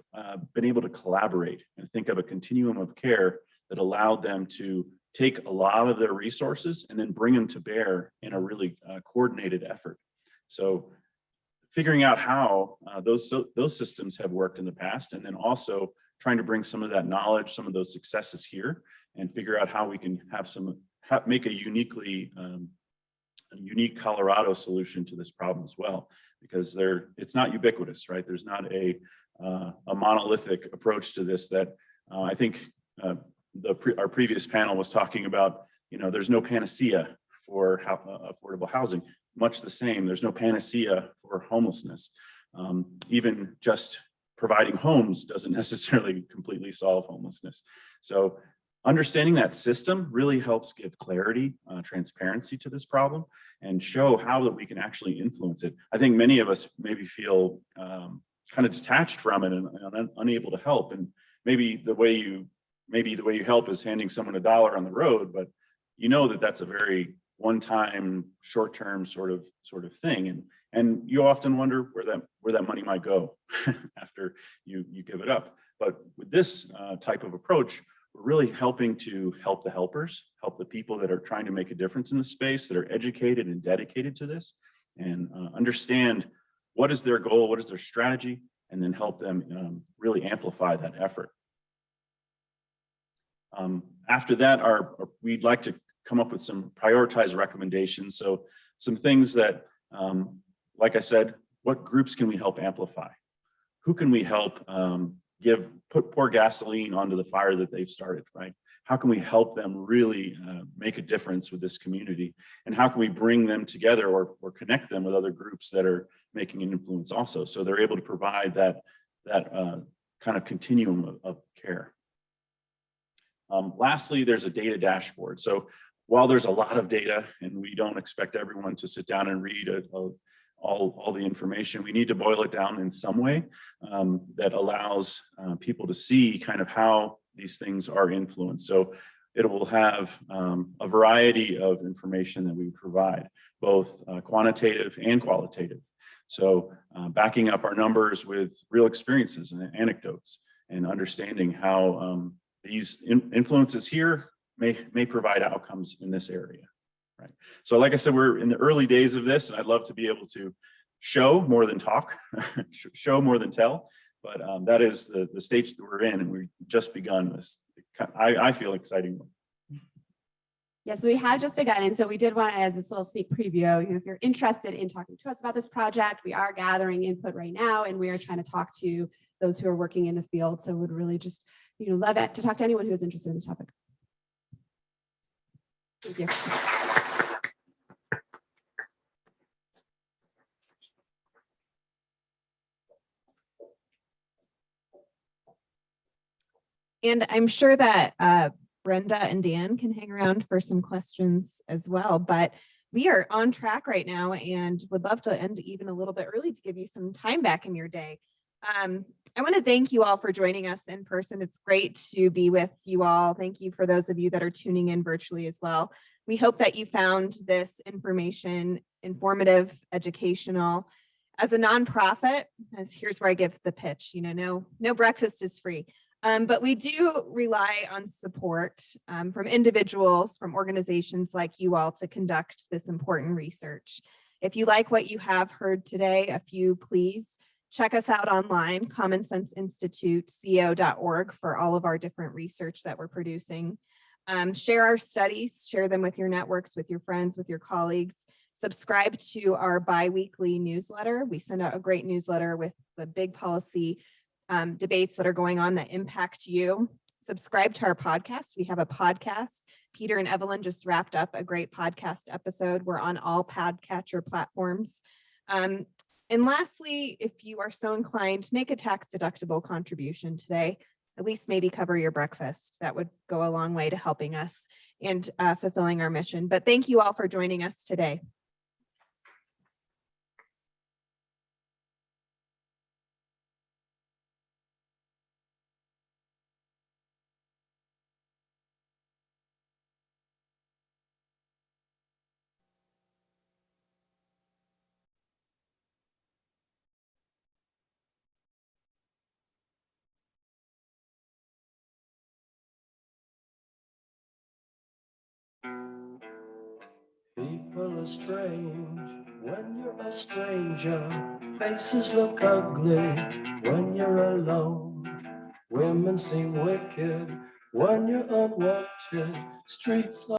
been able to collaborate and think of a continuum of care that allowed them to take a lot of their resources and then bring them to bear in a really coordinated effort. So figuring out how those systems have worked in the past, and then also trying to bring some of that knowledge, some of those successes here, and figure out how we can make a unique Colorado solution to this problem as well, because it's not ubiquitous, right? There's not a monolithic approach to this that I think our previous panel was talking about. There's no panacea for affordable housing. Much the same, there's no panacea for homelessness. Even just providing homes doesn't necessarily completely solve homelessness. So understanding that system really helps give clarity, transparency to this problem, and show how that we can actually influence it. I think many of us maybe feel kind of detached from it and unable to help. And maybe the way you help is handing someone $1 on the road, but that's a very one-time, short-term sort of thing, and you often wonder where that money might go after you give it up. But with this type of approach, we're really helping to help the helpers, help the people that are trying to make a difference in the space, that are educated and dedicated to this, and understand what is their goal, what is their strategy, and then help them really amplify that effort. After that, we'd like to come up with some prioritized recommendations. So some things that, like I said, what groups can we help amplify? Who can we help pour gasoline onto the fire that they've started, right? How can we help them really make a difference with this community? And how can we bring them together or connect them with other groups that are making an influence also, so they're able to provide that kind of continuum of care. Lastly, there's a data dashboard. So while there's a lot of data and we don't expect everyone to sit down and read all the information, we need to boil it down in some way that allows people to see kind of how these things are influenced. So it will have a variety of information that we provide, both quantitative and qualitative. So backing up our numbers with real experiences and anecdotes, and understanding how these influences here may provide outcomes in this area, right? So like I said, we're in the early days of this, and I'd love to be able to show more than talk, show more than tell, but that is the stage that we're in, and we've just begun this, I feel, exciting one. Yes, we have just begun, and so we did want to, as this little sneak preview, if you're interested in talking to us about this project, we are gathering input right now, and we are trying to talk to those who are working in the field. So would really just, love it to talk to anyone who is interested in this topic. Thank you. And I'm sure that Brenda and Dan can hang around for some questions as well, but we are on track right now and would love to end even a little bit early to give you some time back in your day. I want to thank you all for joining us in person. It's great to be with you all. Thank you for those of you that are tuning in virtually as well. We hope that you found this information informative, educational, As a nonprofit, here's where I give the pitch, no breakfast is free. But we do rely on support from individuals, from organizations like you all to conduct this important research. If you like what you have heard today, please check us out online, commonsenseinstituteco.org, for all of our different research that we're producing. Share our studies, share them with your networks, with your friends, with your colleagues. Subscribe to our bi-weekly newsletter. We send out a great newsletter with the big policy debates that are going on that impact you. Subscribe to our podcast. We have a podcast. Peter and Evelyn just wrapped up a great podcast episode. We're on all podcatcher platforms. And lastly, if you are so inclined, make a tax-deductible contribution today. At least maybe cover your breakfast. That would go a long way to helping us and fulfilling our mission. But thank you all for joining us today. People are strange when you're a stranger. Faces look ugly when you're alone. Women seem wicked when you're unwanted. Streets